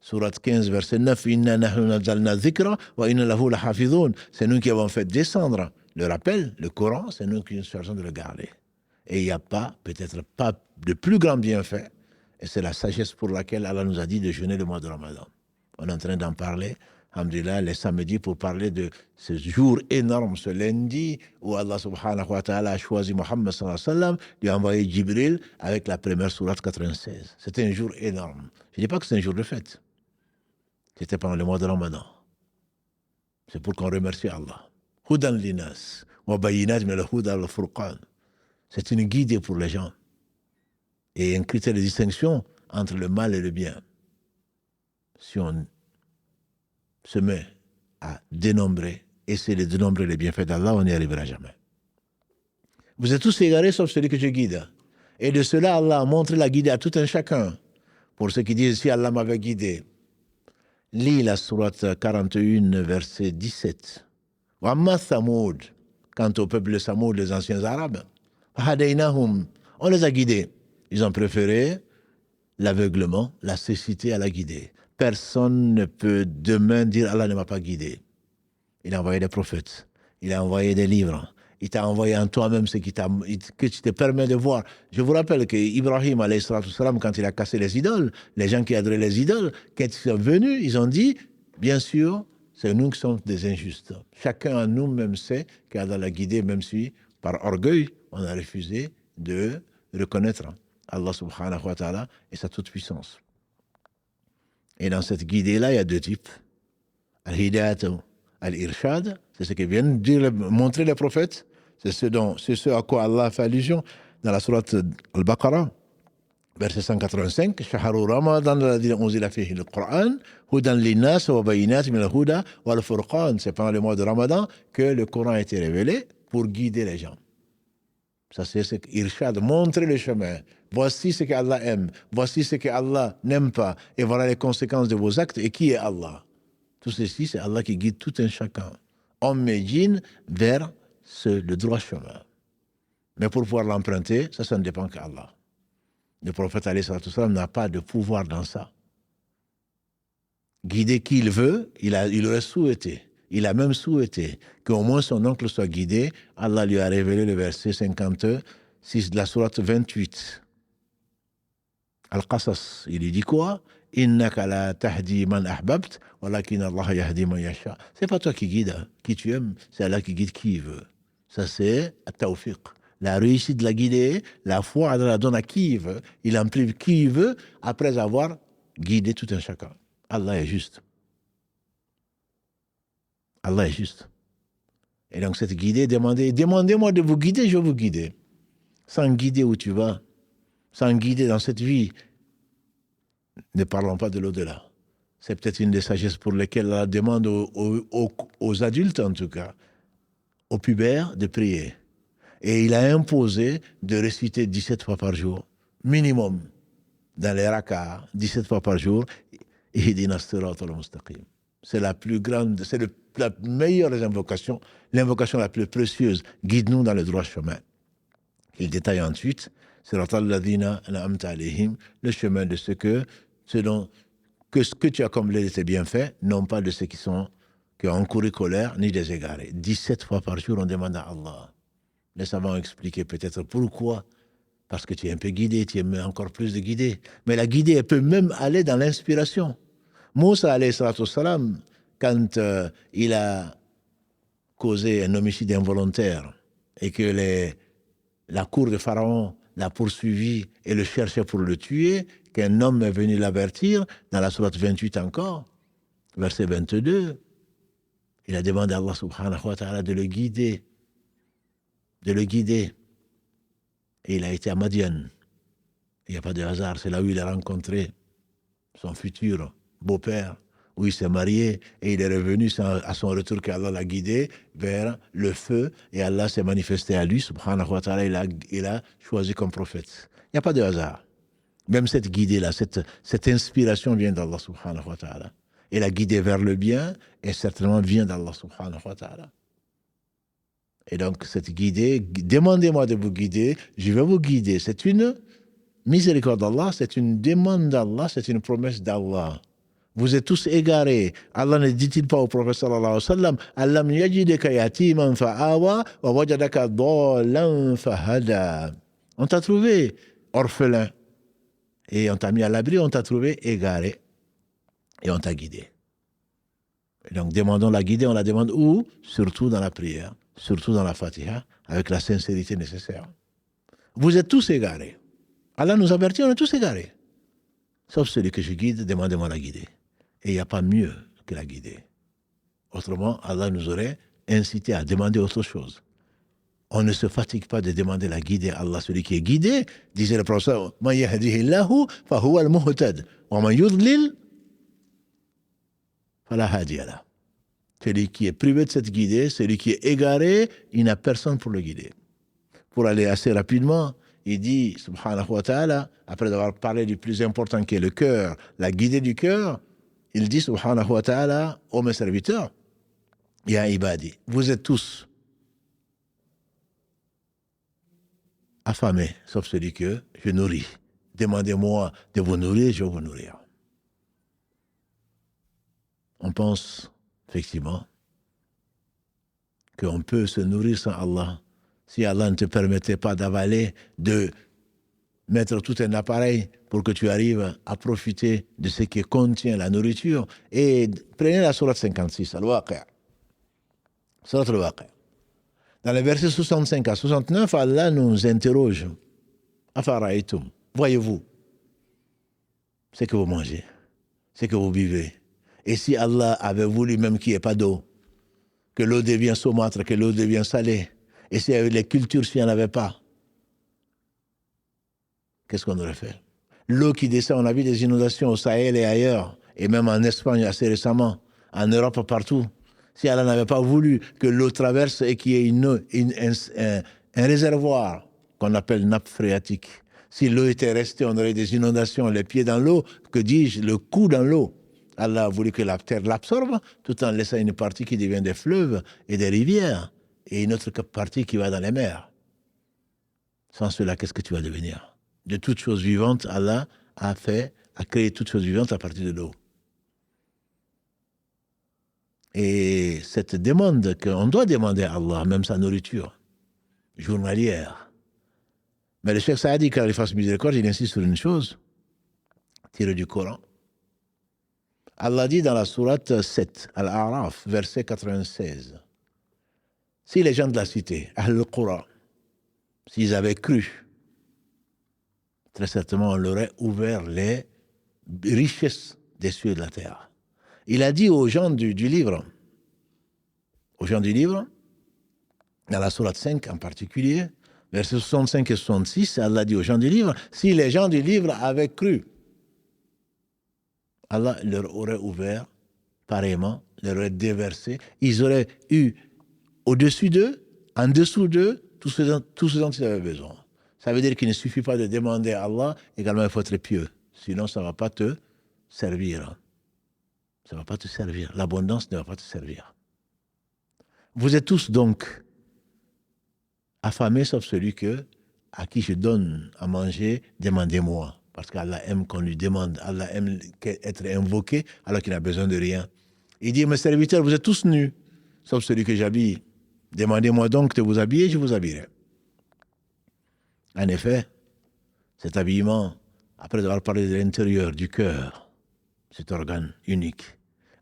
Surat 15, verset 9, Inna nahnu nazzalna dhikra wa inna lahu lahafidhun. C'est nous qui avons fait descendre le rappel, le Coran, c'est nous qui nous chargeons de le garder. Et il n'y a peut-être pas de plus grand bienfait. Et c'est la sagesse pour laquelle Allah nous a dit de jeûner le mois de Ramadan. On est en train d'en parler, alhamdulillah, les samedis, pour parler de ce jour énorme, ce lundi, où Allah subhanahu wa ta'ala a choisi Muhammad sallallahu alayhi wa sallam, lui a envoyé Jibril avec la première sourate 96. C'était un jour énorme. Je ne dis pas que c'est un jour de fête. C'était pendant le mois de Ramadan. C'est pour qu'on remercie Allah. Hudan linas, wa bayinat min al-huda al-furqan. C'est une guidée pour les gens. Et un critère de distinction entre le mal et le bien. Si on se met à essayer de dénombrer les bienfaits d'Allah, on n'y arrivera jamais. Vous êtes tous égarés sauf celui que je guide. Et de cela, Allah a montré la guidée à tout un chacun. Pour ceux qui disent, si Allah m'avait guidé, lis la sourate 41, verset 17. Wa amma Thamoud, quant au peuple de Thamoud, les anciens Arabes, on les a guidés. Ils ont préféré l'aveuglement, la cécité à la guidée. Personne ne peut demain dire Allah ne m'a pas guidé. Il a envoyé des prophètes, il a envoyé des livres, il t'a envoyé en toi-même ce que tu te permets de voir. Je vous rappelle qu'Ibrahim, alayhi salatu salam, quand il a cassé les idoles, les gens qui adoraient les idoles, quand ils sont venus, ils ont dit, bien sûr, c'est nous qui sommes des injustes. Chacun en nous-mêmes sait qu'Allah l'a guidé, même si, par orgueil, on a refusé de reconnaître Allah subhanahu wa ta'ala et sa toute-puissance. Et dans cette guidée-là, il y a 2 types. Al-Hidayat, Al-Irshad, c'est ce que viennent montrer les prophètes. C'est ce à quoi Allah fait allusion dans la sourate Al-Baqarah, verset 185. Shahru Ramadan alladhi unzila fihi al-Qur'an, hudan linnas wa bayinat min al-huda wal furqan. C'est pendant le mois de Ramadan que le Coran a été révélé pour guider les gens. Ça, c'est ce qu'Irshad, montrer le chemin. Voici ce qu'Allah aime. Voici ce qu'Allah n'aime pas. Et voilà les conséquences de vos actes. Et qui est Allah? Tout ceci, c'est Allah qui guide tout un chacun, homme et djinn, vers le droit chemin. Mais pour pouvoir l'emprunter, ça ne dépend qu'Allah. Le prophète alayhi salatu salam n'a pas de pouvoir dans ça. Guider qui il veut, il aurait souhaité. Il a même souhaité qu'au moins son oncle soit guidé. Allah lui a révélé le verset 56 de la sourate 28. Al-Qasas, il lui dit quoi? Innaka la tahdi man ahbabt, walakin Allah yahdi man yasha. C'est pas toi qui guide, qui tu aimes, c'est Allah qui guide qui il veut. Ça, c'est at-tawfiq. La réussite de la guidée, la foi, Allah la donne à qui il veut. Il en prive qui il veut, après avoir guidé tout un chacun. Allah est juste. Allah est juste. Et donc cette guidée, demandez-moi de vous guider, je vais vous guider. Sans guider où tu vas, sans guider dans cette vie, Ne parlons pas de l'au-delà. C'est peut-être une des sagesses pour lesquelles Allah demande aux adultes, en tout cas, aux pubères, de prier. Et il a imposé de réciter 17 fois par jour, minimum, dans les rak'ah, 17 fois par jour, Ihdina Sirat al-Mustaqim. C'est la plus grande, c'est la meilleure des invocations, l'invocation la plus précieuse. Guide-nous dans le droit chemin. Il détaille ensuite, Sirat al-Ladhina an'amta alayhim, le chemin de ce que ce que tu as comblé de tes bienfaits, non pas de ceux qui ont encouru colère, ni des égarés. 17 fois par jour, on demande à Allah. Les savants ont expliqué peut-être pourquoi. Parce que tu es un peu guidé, tu aimes encore plus de guider. Mais la guidée, elle peut même aller dans l'inspiration. Moussa, alayhi salatu wassalam, quand il a causé un homicide involontaire et que la cour de Pharaon l'a poursuivi et le cherchait pour le tuer, qu'un homme est venu l'avertir, dans la sourate 28 encore, verset 22, il a demandé à Allah subhanahu wa ta'ala de le guider. De le guider. Et il a été à Madian. Il n'y a pas de hasard, c'est là où il a rencontré son futur beau-père, où il s'est marié, et il est revenu à son retour qu'Allah l'a guidé vers le feu, et Allah s'est manifesté à lui, subhanahu wa ta'ala, il a choisi comme prophète. Il n'y a pas de hasard. Même cette guidée-là, cette inspiration vient d'Allah subhanahu wa ta'ala. Et la guidée vers le bien, et certainement vient d'Allah subhanahu wa ta'ala. Et donc, cette guidée, demandez-moi de vous guider, je vais vous guider. C'est une miséricorde d'Allah, c'est une demande d'Allah, c'est une promesse d'Allah. Vous êtes tous égarés. Allah ne dit-il pas au prophète sallallahu alayhi wa sallam, Allam yajidaka yatiman fa'awa wa wajadaka dhallan fahada. On t'a trouvé orphelin et on t'a mis à l'abri, on t'a trouvé égaré et on t'a guidé. Et donc, demandons la guidée, on la demande où? Surtout dans la prière, surtout dans la Fatiha, avec la sincérité nécessaire. Vous êtes tous égarés. Allah nous avertit, on est tous égarés. Sauf celui que je guide, demandez-moi la guider. Et il n'y a pas mieux que la guider. Autrement, Allah nous aurait incité à demander autre chose. On ne se fatigue pas de demander la guidée à Allah. Celui qui est guidé, disait le prophète, Man yahdihillahu fahuwa al-muhtad, wa man yudlil fala hadiya lahu. Celui qui est privé de cette guidée, celui qui est égaré, il n'a personne pour le guider. Pour aller assez rapidement, il dit, subhanahu wa ta'ala, après avoir parlé du plus important qui est le cœur, la guidée du cœur, il dit, subhanahu wa ta'ala, ô mes serviteurs, ya ibadi, vous êtes tous affamés, sauf celui que je nourris. Demandez-moi de vous nourrir, je vais vous nourrir. On pense, effectivement, qu'on peut se nourrir sans Allah. Si Allah ne te permettait pas d'avaler, de mettre tout un appareil pour que tu arrives à profiter de ce qui contient la nourriture. Et prenez la sourate 56, Al-Waqi'. Sourate Al-Waqi'. Dans les versets 65 à 69, Allah nous interroge. Afara'aytum, voyez-vous ce que vous mangez, ce que vous buvez. Et si Allah avait voulu même qu'il n'y ait pas d'eau, que l'eau devienne saumâtre, que l'eau devienne salée, et s'il y avait les cultures, s'il n'y en avait pas, qu'est-ce qu'on aurait fait? L'eau qui descend, on a vu des inondations au Sahel et ailleurs, et même en Espagne assez récemment, en Europe partout. Si Allah n'avait pas voulu que l'eau traverse et qu'il y ait un réservoir qu'on appelle nappe phréatique, si l'eau était restée, on aurait des inondations, les pieds dans l'eau, que dis-je, le cou dans l'eau. Allah a voulu que la terre l'absorbe, tout en laissant une partie qui devient des fleuves et des rivières, et une autre partie qui va dans les mers. Sans cela, qu'est-ce que tu vas devenir? De toutes choses vivantes, Allah a créé toutes choses vivantes à partir de l'eau. Et cette demande qu'on doit demander à Allah, même sa nourriture journalière. Mais le Cheikh Saadi, quand il fasse miséricorde, il insiste sur une chose, tirée du Coran. Allah dit dans la sourate 7, Al-A'raf, verset 96, si les gens de la cité, Ahl-Qura, s'ils avaient cru, très certainement on leur aurait ouvert les richesses des cieux et de la terre. Il a dit aux gens du livre, dans la sourate 5 en particulier, versets 65 et 66, Allah dit aux gens du livre, si les gens du livre avaient cru, Allah leur aurait ouvert pareillement, leur aurait déversé. Ils auraient eu au-dessus d'eux, en dessous d'eux, tout ce dont ils avaient besoin. Ça veut dire qu'il ne suffit pas de demander à Allah, également il faut être pieux. Sinon, ça ne va pas te servir. Ça ne va pas te servir. L'abondance ne va pas te servir. Vous êtes tous donc affamés, sauf celui à qui je donne à manger, demandez-moi. Parce qu'Allah aime qu'on lui demande. Allah aime être invoqué alors qu'il n'a besoin de rien. Il dit, mes serviteurs, vous êtes tous nus, sauf celui que j'habille. Demandez-moi donc de vous habiller, je vous habillerai. En effet, cet habillement, après avoir parlé de l'intérieur, du cœur, cet organe unique,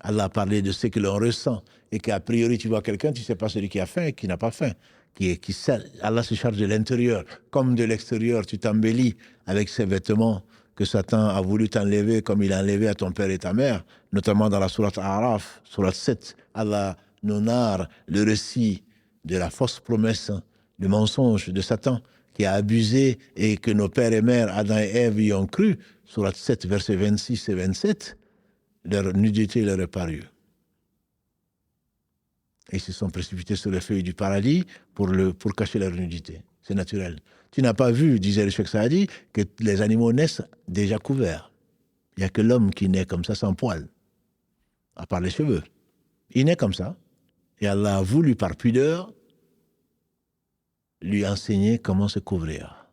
Allah a parlé de ce que l'on ressent et qu'a priori tu vois quelqu'un, tu ne sais pas celui qui a faim et qui n'a pas faim. Allah se charge de l'intérieur. Comme de l'extérieur, tu t'embellis avec ces vêtements que Satan a voulu t'enlever comme il a enlevé à ton père et ta mère, notamment dans la sourate Araf, sourate 7. Allah nous narre le récit de la fausse promesse, le mensonge de Satan qui a abusé et que nos pères et mères, Adam et Ève, y ont cru. Sourate 7, versets 26 et 27, leur nudité leur est parue. Et ils se sont précipités sur les feuilles du paradis pour cacher leur nudité. C'est naturel. Tu n'as pas vu, disait le Cheikh Saadi, que les animaux naissent déjà couverts. Il n'y a que l'homme qui naît comme ça, sans poils, à part les cheveux. Il naît comme ça. Et Allah a voulu, par pudeur, lui enseigner comment se couvrir.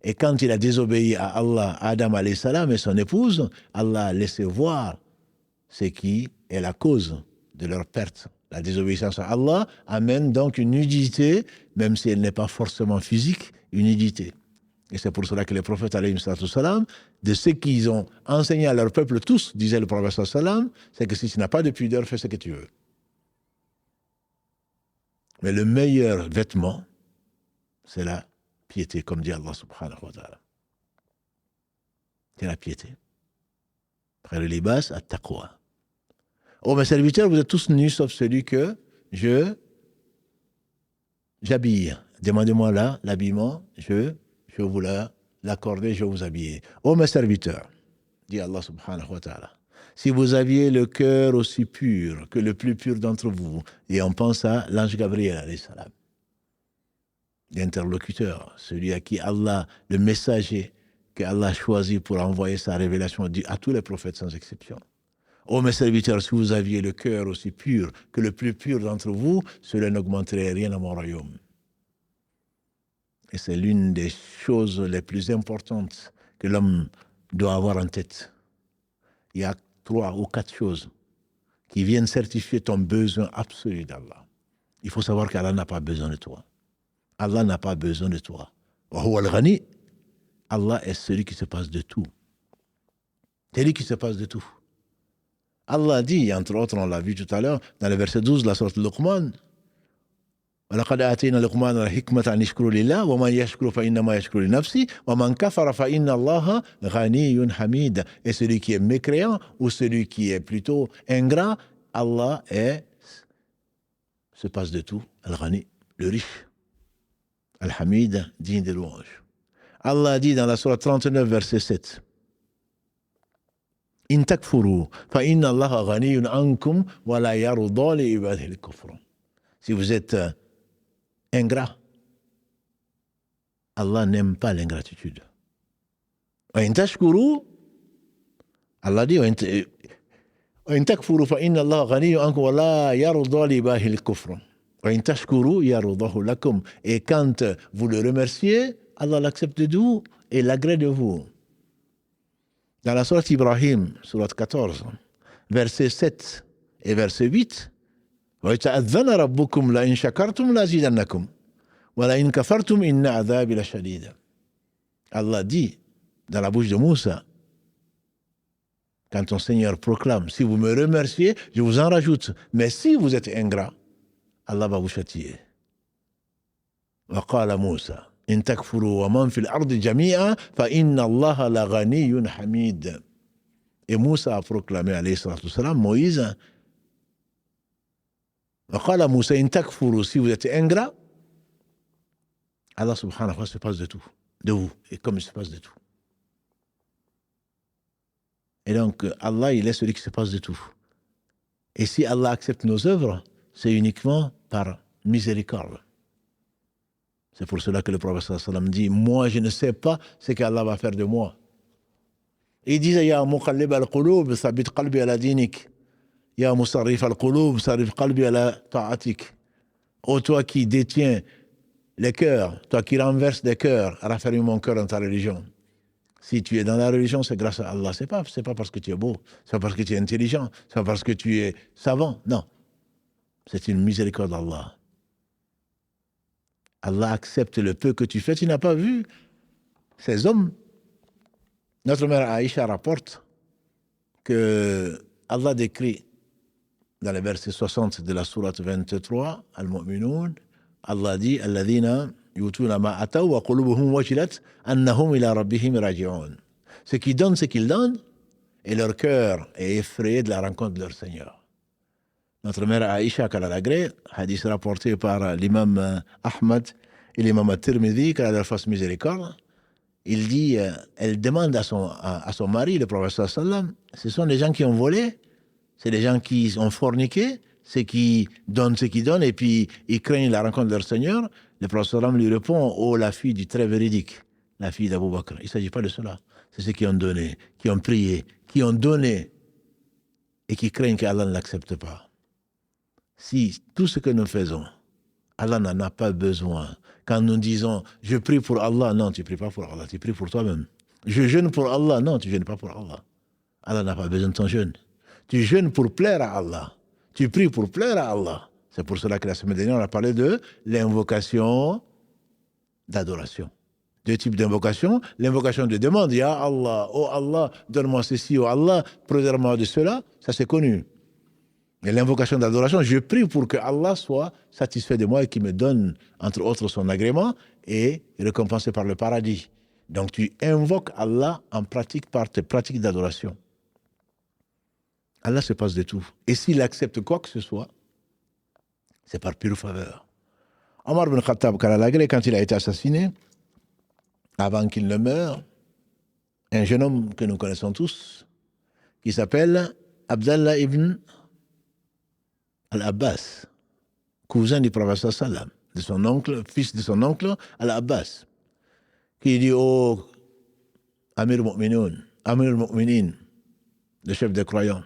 Et quand il a désobéi à Allah, Adam alayhi salam et son épouse, Allah a laissé voir ce qui est la cause de leur perte. La désobéissance à Allah amène donc une nudité, même si elle n'est pas forcément physique, une nudité. Et c'est pour cela que les prophètes, alayhi salam, de ce qu'ils ont enseigné à leur peuple, tous, disait le prophète sallam, c'est que si tu n'as pas de pudeur, fais ce que tu veux. Mais le meilleur vêtement, c'est la piété, comme dit Allah subhanahu wa ta'ala. C'est la piété. Après le libas, at-taqwa. Oh, mes serviteurs, vous êtes tous nus, sauf celui que j'habille. Demandez-moi là, l'habillement, je vous l'accorder, je vais vous habiller. Oh, mes serviteurs, dit Allah subhanahu wa ta'ala, si vous aviez le cœur aussi pur que le plus pur d'entre vous, et on pense à l'ange Gabriel, alayhi salam, l'interlocuteur, celui à qui Allah, le messager qu'Allah a choisi pour envoyer sa révélation à tous les prophètes sans exception. Ô mes serviteurs, si vous aviez le cœur aussi pur que le plus pur d'entre vous, cela n'augmenterait rien à mon royaume. Et c'est l'une des choses les plus importantes que l'homme doit avoir en tête. Il y a 3 ou 4 choses qui viennent certifier ton besoin absolu d'Allah. Il faut savoir qu'Allah n'a pas besoin de toi. Allah n'a pas besoin de toi. Allah est celui qui se passe de tout. C'est lui qui se passe de tout. Allah dit, entre autres, on l'a vu tout à l'heure, dans le verset 12 de la sourate Luqman, وَلَقَدْ آتَيْنَا لُقْمَانَ الْحِكْمَةَ أَنِ اشْكُرْ لِلَّهِ وَمَنْ يَشْكُرْ فَإِنَّمَا يَشْكُرُ لِنَفْسِهِ وَمَنْ كَفَرَ فَإِنَّ اللَّهَ غَنِيٌّ حَمِيدٌ. Et celui qui est mécréant ou celui qui est plutôt ingrat, Allah se passe de tout. Al-Ghani, le riche. Al-Hamid, digne de louange. Allah dit dans la sourate 39, verset 7, إن تكفروا فإن الله غني عنكم ولا يرضى لعباده الكفر. Si vous êtes ingrat, Allah n'aime pas l'ingratitude. وإن تشكروا, Allah dit وإن تكفروا فإن الله غني عنكم ولا يرضى لعباده الكفر. وإن تشكروا يرضه لكم. Et quand vous le remerciez, Allah l'accepte de vous et l'agrée de vous. Dans la sourate Ibrahim, sourate 14, verset 7 et verset 8, وَيَتَأَذَّنَ رَبُّكُمْ لَإِنْ شَكَرْتُمْ لَأَزِيدَنَّكُمْ وَلَإِنْ كَفَرْتُمْ إِنَّ عَذَابِي لَشَدِيدٌ. Allah dit dans la bouche de Moussa, quand ton Seigneur proclame, si vous me remerciez, je vous en rajoute. Mais si vous êtes ingrat, Allah va vous châtier. وَقَالَ مُوسَى إن تكفروا ومن في الأرض جميعا فإن الله لغني حميد. Et Moussa a proclamé, alayhi salatu wassalam, Moïse, وقال موسى إن تكفروا, si vous êtes ingrat, Allah subhanahu wa ta'ala se passe de tout, de vous, et comme il se passe de tout. Et donc, Allah, il est celui qui se passe de tout. Et si Allah accepte nos œuvres, c'est uniquement par miséricorde. C'est pour cela que le prophète sallallahu alayhi wa sallam dit, moi, je ne sais pas ce qu'Allah va faire de moi. Il disait, Ya muqallib al-qulub, thabit qalbi ala dinik. Ya musarrif al-qulub, sarrif qalbi ala ta'atik. Ô toi qui détiens les cœurs, toi qui renverses les cœurs, raffermis mon cœur dans ta religion. Si tu es dans la religion, c'est grâce à Allah. C'est pas parce que tu es beau, c'est pas parce que tu es intelligent, c'est pas parce que tu es savant. Non. C'est une miséricorde d'Allah. Allah accepte le peu que tu fais. Tu n'as pas vu ces hommes. Notre mère Aïcha rapporte que Allah décrit dans le verset 60 de la sourate 23, Al-Mu'minun, Allah dit, Alladhina yutuna ma ataw wa qulubuhum wajilat annahum ila rabbihim raji'un. Ceux qui donnent ce qu'ils donnent et leur cœur est effrayé de la rencontre de leur Seigneur. Notre mère Aïcha, qu'elle a l'agré, hadith rapporté par l'imam Ahmad et l'imam At-Tirmidhi, qu'elle a leur face miséricorde, il dit, elle demande à son mari, le prophète sallam, ce sont des gens qui ont volé, c'est des gens qui ont forniqué, c'est qui donnent ce qu'ils donnent et puis ils craignent la rencontre de leur Seigneur. Le prophète sallam lui répond, oh la fille du très véridique, la fille d'Abou Bakr. Il ne s'agit pas de cela. C'est ceux qui ont donné, qui ont prié, qui ont donné et qui craignent qu'Allah ne l'accepte pas. Si tout ce que nous faisons, Allah n'en a pas besoin. Quand nous disons, je prie pour Allah, non, tu ne pries pas pour Allah, tu pries pour toi-même. Je jeûne pour Allah, non, tu ne jeûnes pas pour Allah. Allah n'a pas besoin de ton jeûne. Tu jeûnes pour plaire à Allah. Tu pries pour plaire à Allah. C'est pour cela que la semaine dernière, on a parlé de l'invocation d'adoration. Deux types d'invocation. L'invocation de demande, Ya Allah, oh Allah, donne-moi ceci, oh Allah, préserve-moi de cela. Ça, c'est connu. Et l'invocation d'adoration, je prie pour que Allah soit satisfait de moi et qu'il me donne, entre autres, son agrément et récompensé par le paradis. Donc tu invoques Allah en pratique par tes pratiques d'adoration. Allah se passe de tout. Et s'il accepte quoi que ce soit, c'est par pure faveur. Omar ibn Khattab, quand il a été assassiné, avant qu'il ne meure, un jeune homme que nous connaissons tous, qui s'appelle Abdallah ibn Al-Abbas, cousin du prophète sallam, de son oncle, fils de son oncle Al-Abbas, qui dit au Amir al-Mu'minin, le chef des croyants,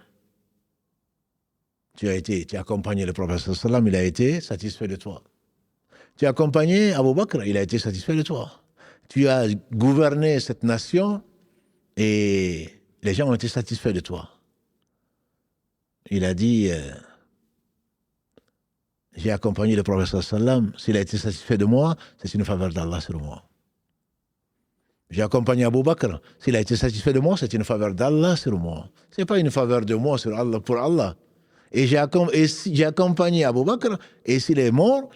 tu as accompagné le prophète sallam, il a été satisfait de toi. Tu as accompagné Abu Bakr, il a été satisfait de toi. Tu as gouverné cette nation et les gens ont été satisfaits de toi. Il a dit, j'ai accompagné le prophète sallam, s'il a été satisfait de moi, c'est une faveur d'Allah sur moi. J'ai accompagné Abu Bakr, s'il a été satisfait de moi, c'est une faveur d'Allah sur moi. Ce n'est pas une faveur de moi sur Allah, pour Allah. Et j'ai accompagné Abu Bakr, et s'il est mort,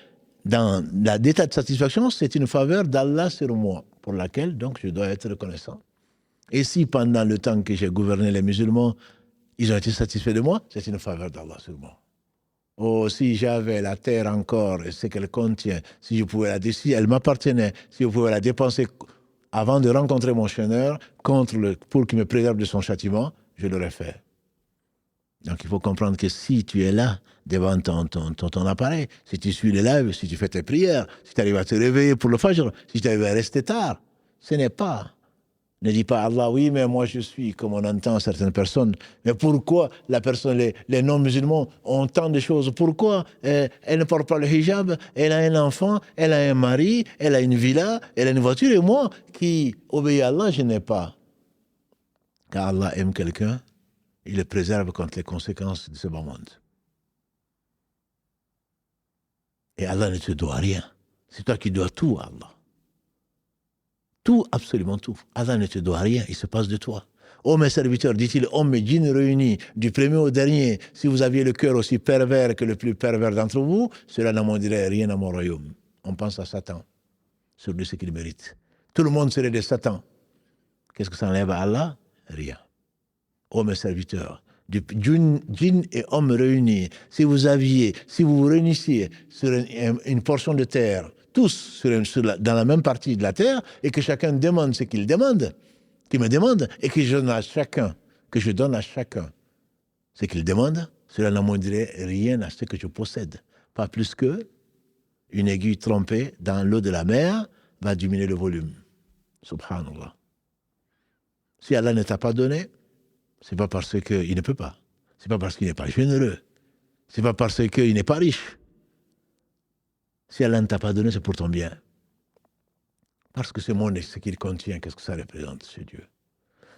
dans l'état de satisfaction, c'est une faveur d'Allah sur moi, pour laquelle donc je dois être reconnaissant. Et si pendant le temps que j'ai gouverné les musulmans, ils ont été satisfaits de moi, c'est une faveur d'Allah sur moi. Oh, si j'avais la terre encore et ce qu'elle contient, si je pouvais si elle m'appartenait, si je pouvais la dépenser avant de rencontrer mon Seigneur pour qu'il me préserve de son châtiment, je l'aurais fait. Donc il faut comprendre que si tu es là, devant ton appareil, si tu suis les lives, si tu fais tes prières, si tu arrives à te réveiller pour le Fajr, si tu arrives à rester tard, ce n'est pas. Ne dis pas Allah, oui, mais moi je suis, comme on entend certaines personnes. Mais pourquoi les non-musulmans ont tant de choses? Pourquoi elle ne porte pas le hijab? Elle a un enfant, elle a un mari, elle a une villa, elle a une voiture, et moi qui obéis à Allah, je n'ai pas. Car Allah aime quelqu'un, il le préserve contre les conséquences de ce bas monde. Et Allah ne te doit rien. C'est toi qui dois tout à Allah. Tout, absolument tout. Allah ne te doit rien, il se passe de toi. Ô mes serviteurs, dit-il, hommes et djinns réunis, du premier au dernier, si vous aviez le cœur aussi pervers que le plus pervers d'entre vous, cela n'amenderait rien à mon royaume. On pense à Satan, sur ce qu'il mérite. Tout le monde serait de Satan. Qu'est-ce que ça enlève à Allah? Rien. Ô mes serviteurs, du djinns et hommes réunis, si vous vous réunissiez sur une portion de terre, tous dans la même partie de la terre, et que chacun demande ce qu'il demande, qui me demande, et que je donne à chacun que je donne à chacun ce qu'il demande, cela n'amoindrait rien à ce que je possède. Pas plus que une aiguille trempée dans l'eau de la mer va diminuer le volume. Subhanallah. Si Allah ne t'a pas donné, c'est pas parce qu'il ne peut pas. C'est pas parce qu'il n'est pas généreux. C'est pas parce qu'il n'est pas riche. Si Allah ne t'a pas donné, c'est pour ton bien. Parce que ce monde et ce qu'il contient, qu'est-ce que ça représente, ce Dieu?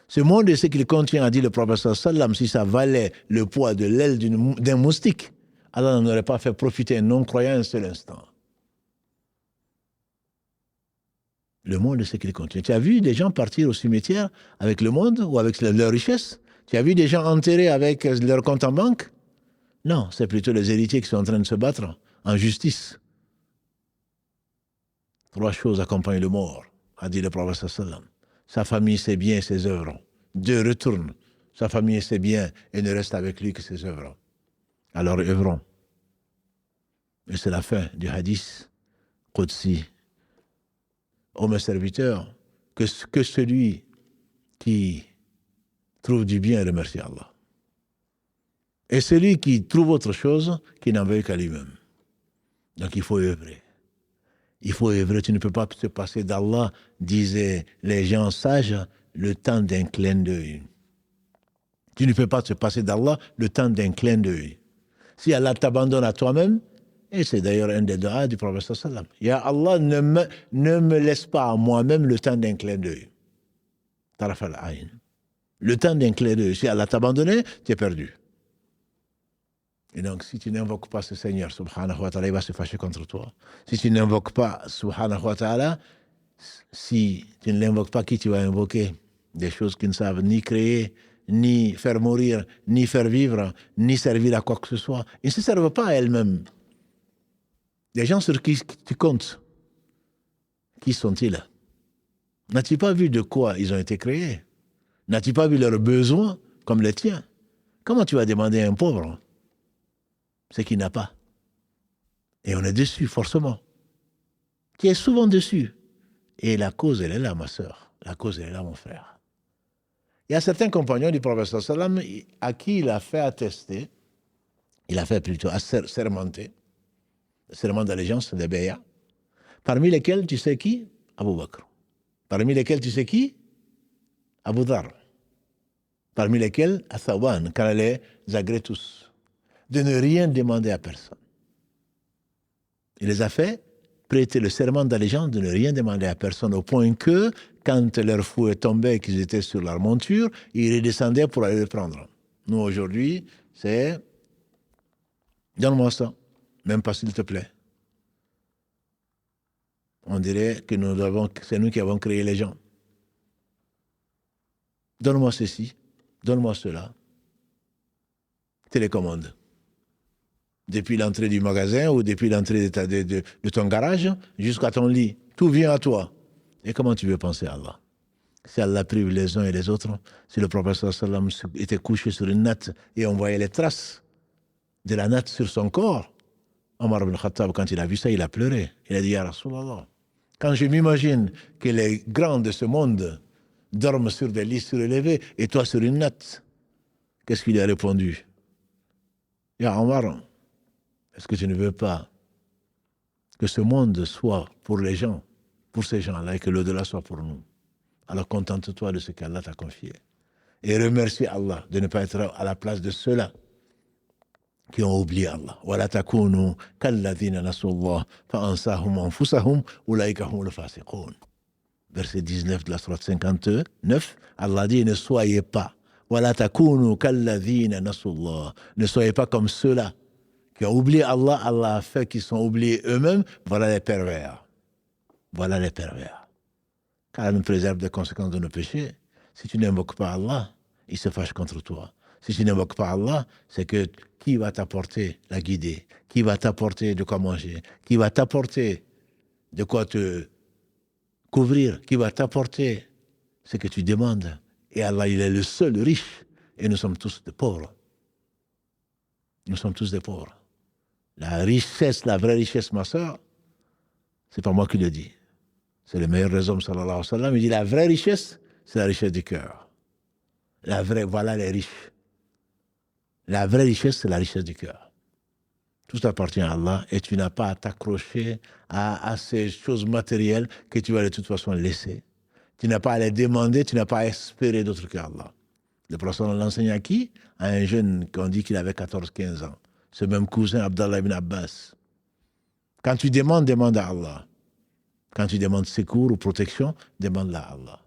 Ce monde et ce qu'il contient, a dit le prophète sallam, si ça valait le poids de l'aile d'un moustique, Allah n'en aurait pas fait profiter un non-croyant un seul instant. Le monde et ce qu'il contient. Tu as vu des gens partir au cimetière avec le monde ou avec leur richesse? Tu as vu des gens enterrés avec leur compte en banque? Non, c'est plutôt les héritiers qui sont en train de se battre en justice. 3 choses accompagnent le mort, a dit le prophète sallam. Sa famille, ses biens, ses œuvres. 2 retournent. Sa famille, ses biens, et ne reste avec lui que ses œuvres. Alors œuvrons. Et c'est la fin du hadith Qudsi. Ô mes serviteurs, que celui qui trouve du bien remercie Allah. Et celui qui trouve autre chose, qui n'en veut qu'à lui-même. Donc il faut œuvrer. Il faut œuvrer, tu ne peux pas te passer d'Allah, disaient les gens sages, le temps d'un clin d'œil. Tu ne peux pas te passer d'Allah le temps d'un clin d'œil. Si Allah t'abandonne à toi-même, et c'est d'ailleurs un des doigts du prophète sallam, Ya Allah, ne me laisse pas à moi-même le temps d'un clin d'œil. Taraf al-ayn. Le temps d'un clin d'œil. Si Allah t'a abandonné, tu es perdu. Et donc, si tu n'invoques pas ce Seigneur, subhanahu wa ta'ala, il va se fâcher contre toi. Si tu n'invoques pas, subhanahu wa ta'ala, si tu ne l'invoques pas, qui tu vas invoquer? Des choses qui ne savent ni créer, ni faire mourir, ni faire vivre, ni servir à quoi que ce soit. Ils ne se servent pas à elles-mêmes. Les gens sur qui tu comptes, qui sont-ils? N'as-tu pas vu de quoi ils ont été créés? N'as-tu pas vu leurs besoins comme les tiens? Comment tu vas demander à un pauvre ce qu'il n'a pas? Et on est dessus, forcément. Tu es souvent dessus. Et la cause, elle est là, ma sœur. La cause, elle est là, mon frère. Il y a certains compagnons du prophète sallam à qui il a fait attester, il a fait plutôt sermenter, serment d'allégeance, des béas, parmi lesquels, tu sais qui? Abu Bakr. Parmi lesquels, tu sais qui? Abu Dhar. Parmi lesquels, Athawan, car elle les agrée tous. De ne rien demander à personne. Il les a fait prêter le serment d'allégeance de ne rien demander à personne, au point que, quand leur fouet tombait et qu'ils étaient sur leur monture, ils redescendaient pour aller le prendre. Nous, aujourd'hui, c'est « donne-moi ça, même pas s'il te plaît ». On dirait que c'est nous qui avons créé les gens. Donne-moi ceci, donne-moi cela. Télécommande. Depuis l'entrée du magasin ou depuis l'entrée de ton garage jusqu'à ton lit. Tout vient à toi. Et comment tu veux penser à Allah? Si Allah prive les uns et les autres, si le prophète sallam était couché sur une natte et on voyait les traces de la natte sur son corps, Omar ibn Khattab, quand il a vu ça, il a pleuré. Il a dit, Ya Rasulallah, quand je m'imagine que les grands de ce monde dorment sur des lits surélevés et toi sur une natte, qu'est-ce qu'il a répondu? Ya Omar, est-ce que tu ne veux pas que ce monde soit pour les gens, pour ces gens-là, et que l'au-delà soit pour nous? Alors contente-toi de ce qu'Allah t'a confié. Et remercie Allah de ne pas être à la place de ceux-là qui ont oublié Allah. وَلَا تَكُونُوا كَالَّذِينَ نَسُوا اللَّهَ فَأَنْسَاهُمْ أَنفُسَهُمْ أُولَٰئِكَ هُمُ الْفَاسِقُونَ. Verset 19 de la sourate 59, Allah dit, ne soyez pas. وَلَا تَكُونُوا كَالَّذِينَ نَسُوا اللَّهَ. Ne soyez pas comme ceux-là qui ont oublié Allah. Allah a fait qu'ils sont oubliés eux-mêmes. Voilà les pervers. Voilà les pervers. Car Allah nous préserve des conséquences de nos péchés. Si tu n'invoques pas Allah, il se fâche contre toi. Si tu n'invoques pas Allah, c'est que qui va t'apporter la guider? Qui va t'apporter de quoi manger? Qui va t'apporter de quoi te couvrir? Qui va t'apporter ce que tu demandes? Et Allah, il est le seul riche. Et nous sommes tous des pauvres. Nous sommes tous des pauvres. La richesse, la vraie richesse, ma soeur, c'est pas moi qui le dis. C'est le meilleur des hommes, sallallahu alayhi wa sallam. Il dit la vraie richesse, c'est la richesse du cœur. Voilà les riches. La vraie richesse, c'est la richesse du cœur. Tout appartient à Allah et tu n'as pas à t'accrocher à ces choses matérielles que tu vas de toute façon laisser. Tu n'as pas à les demander, tu n'as pas à espérer d'autre qu'Allah. Le prophète l'enseigne à qui? À un jeune qu'on dit qu'il avait 14-15 ans. Ce même cousin, Abdallah ibn Abbas. Quand tu demandes, demande à Allah. Quand tu demandes secours ou protection, demande-la à Allah.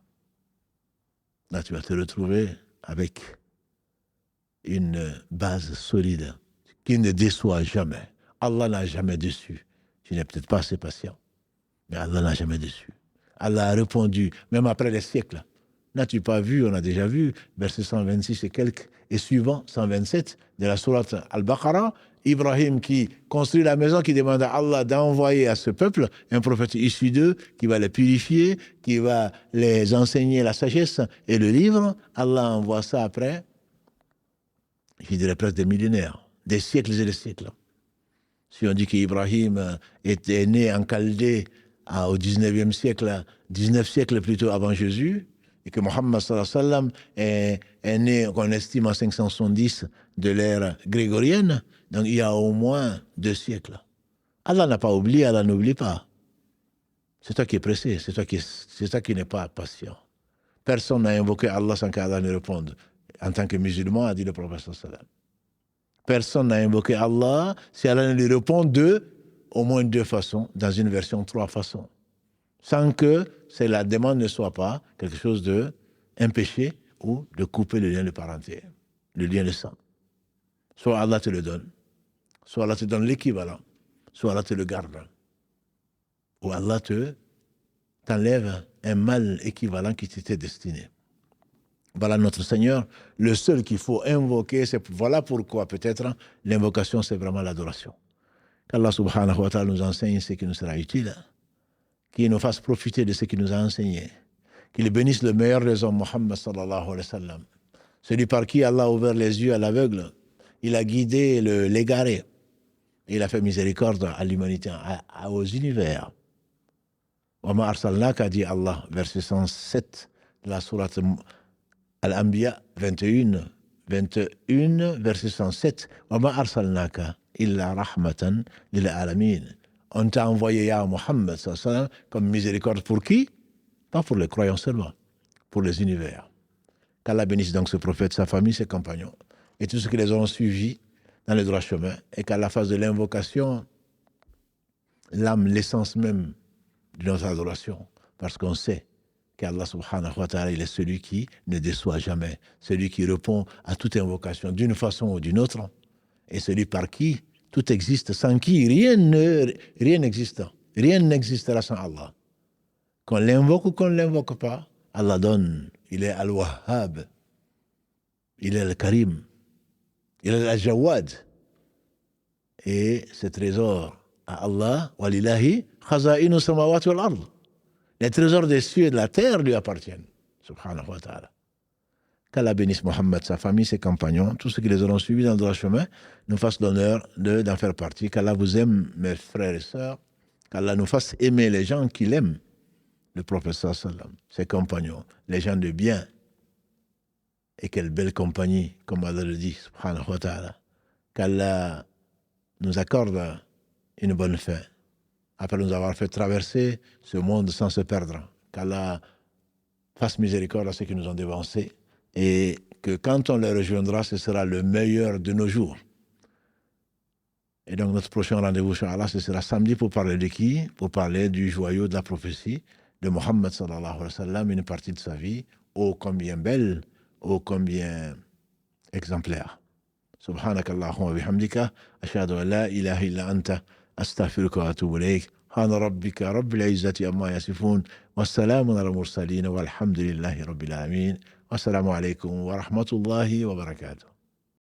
Là, tu vas te retrouver avec une base solide qui ne déçoit jamais. Allah n'a jamais déçu. Tu n'es peut-être pas assez patient, mais Allah n'a jamais déçu. Allah a répondu, même après les siècles. N'as-tu pas vu, on a déjà vu, verset 126 et quelques, et suivant, 127 de la sourate Al-Baqarah, Ibrahim qui construit la maison, qui demande à Allah d'envoyer à ce peuple un prophète issu d'eux, qui va les purifier, qui va les enseigner la sagesse et le livre. Allah envoie ça après, je dirais presque des millénaires, des siècles et des siècles. Si on dit qu'Ibrahim était né en Chaldée au 19e siècle, 19 siècles plutôt avant Jésus, et que Mohammed sallallahu alayhi wa sallam est né, qu'on estime en 570 de l'ère grégorienne, donc il y a au moins 2 siècles. Allah n'a pas oublié, Allah n'oublie pas. C'est toi qui es pressé, c'est toi qui n'es pas patient. Personne n'a invoqué Allah sans qu'Allah ne réponde. En tant que musulman, a dit le prophète sallallahu alayhi wa sallam. Personne n'a invoqué Allah si Allah ne lui répond au moins 2 façons, dans une version 3 façons. Sans que la demande ne soit pas quelque chose un péché ou de couper le lien de parenté, le lien de sang. Soit Allah te le donne, soit Allah te donne l'équivalent, soit Allah te le garde. Ou Allah t'enlève un mal équivalent qui t'était destiné. Voilà notre Seigneur, le seul qu'il faut invoquer, voilà pourquoi peut-être l'invocation c'est vraiment l'adoration. Qu'Allah subhanahu wa ta'ala nous enseigne ce qui nous sera utile, qu'il nous fasse profiter de ce qu'il nous a enseigné, qu'il bénisse le meilleur des hommes, Muhammad sallallahu alayhi wa sallam, celui par qui Allah a ouvert les yeux à l'aveugle, il a guidé l'égaré, il a fait miséricorde à l'humanité, aux univers. Wa ma arsalnaka, dit Allah, verset 107 de la sourate Al-Anbiya 21, verset 107. Wa ma arsalnaka illa rahmatan lil alamin. On t'a envoyé, ya Muhammad, comme miséricorde pour qui? Pas pour les croyants seulement, pour les univers. Qu'Allah bénisse donc ce prophète, sa famille, ses compagnons, et tous ceux qui les auront suivis dans le droit chemin, et qu'Allah fasse de l'invocation l'âme, l'essence même de notre adoration, parce qu'on sait qu'Allah subhanahu wa ta'ala, il est celui qui ne déçoit jamais, celui qui répond à toute invocation d'une façon ou d'une autre, et celui par qui tout existe, sans qui rien n'existe. Rien n'existera sans Allah. Qu'on l'invoque ou qu'on ne l'invoque pas, Allah donne. Il est Al-Wahhab. Il est Al-Karim. Il est Al-Jawad. Et ce trésor à Allah, walillahi khaza'inu samawati wal ard. Les trésors des cieux et de la terre lui appartiennent. Subhanahu wa ta'ala. Qu'Allah bénisse Mohammed, sa famille, ses compagnons, tous ceux qui les auront suivis dans le droit chemin, nous fasse l'honneur d'en faire partie. Qu'Allah vous aime, mes frères et sœurs. Qu'Allah nous fasse aimer les gens qu'il aime. Le prophète sallam, ses compagnons, les gens de bien. Et quelle belle compagnie, comme Allah le dit, subhanahu wa ta'ala. Qu'Allah nous accorde une bonne fin. Après nous avoir fait traverser ce monde sans se perdre. Qu'Allah fasse miséricorde à ceux qui nous ont dévancés. Et que quand on les rejoindra, ce sera le meilleur de nos jours. Et donc notre prochain rendez-vous, Inch'Allah, ce sera samedi pour parler de qui? Pour parler du joyau de la prophétie de Mohammed sallallahu alayhi wa sallam, une partie de sa vie, ô combien belle, ô combien exemplaire. Subhanakallahumma wa bihamdika, ashhadu an la ilaha illa anta, astaghfiruka wa atubu ilayk. سبحان ربك رب العزة عما يصفون والسلام على المرسلين والحمد لله رب العالمين والسلام عليكم ورحمة الله وبركاته.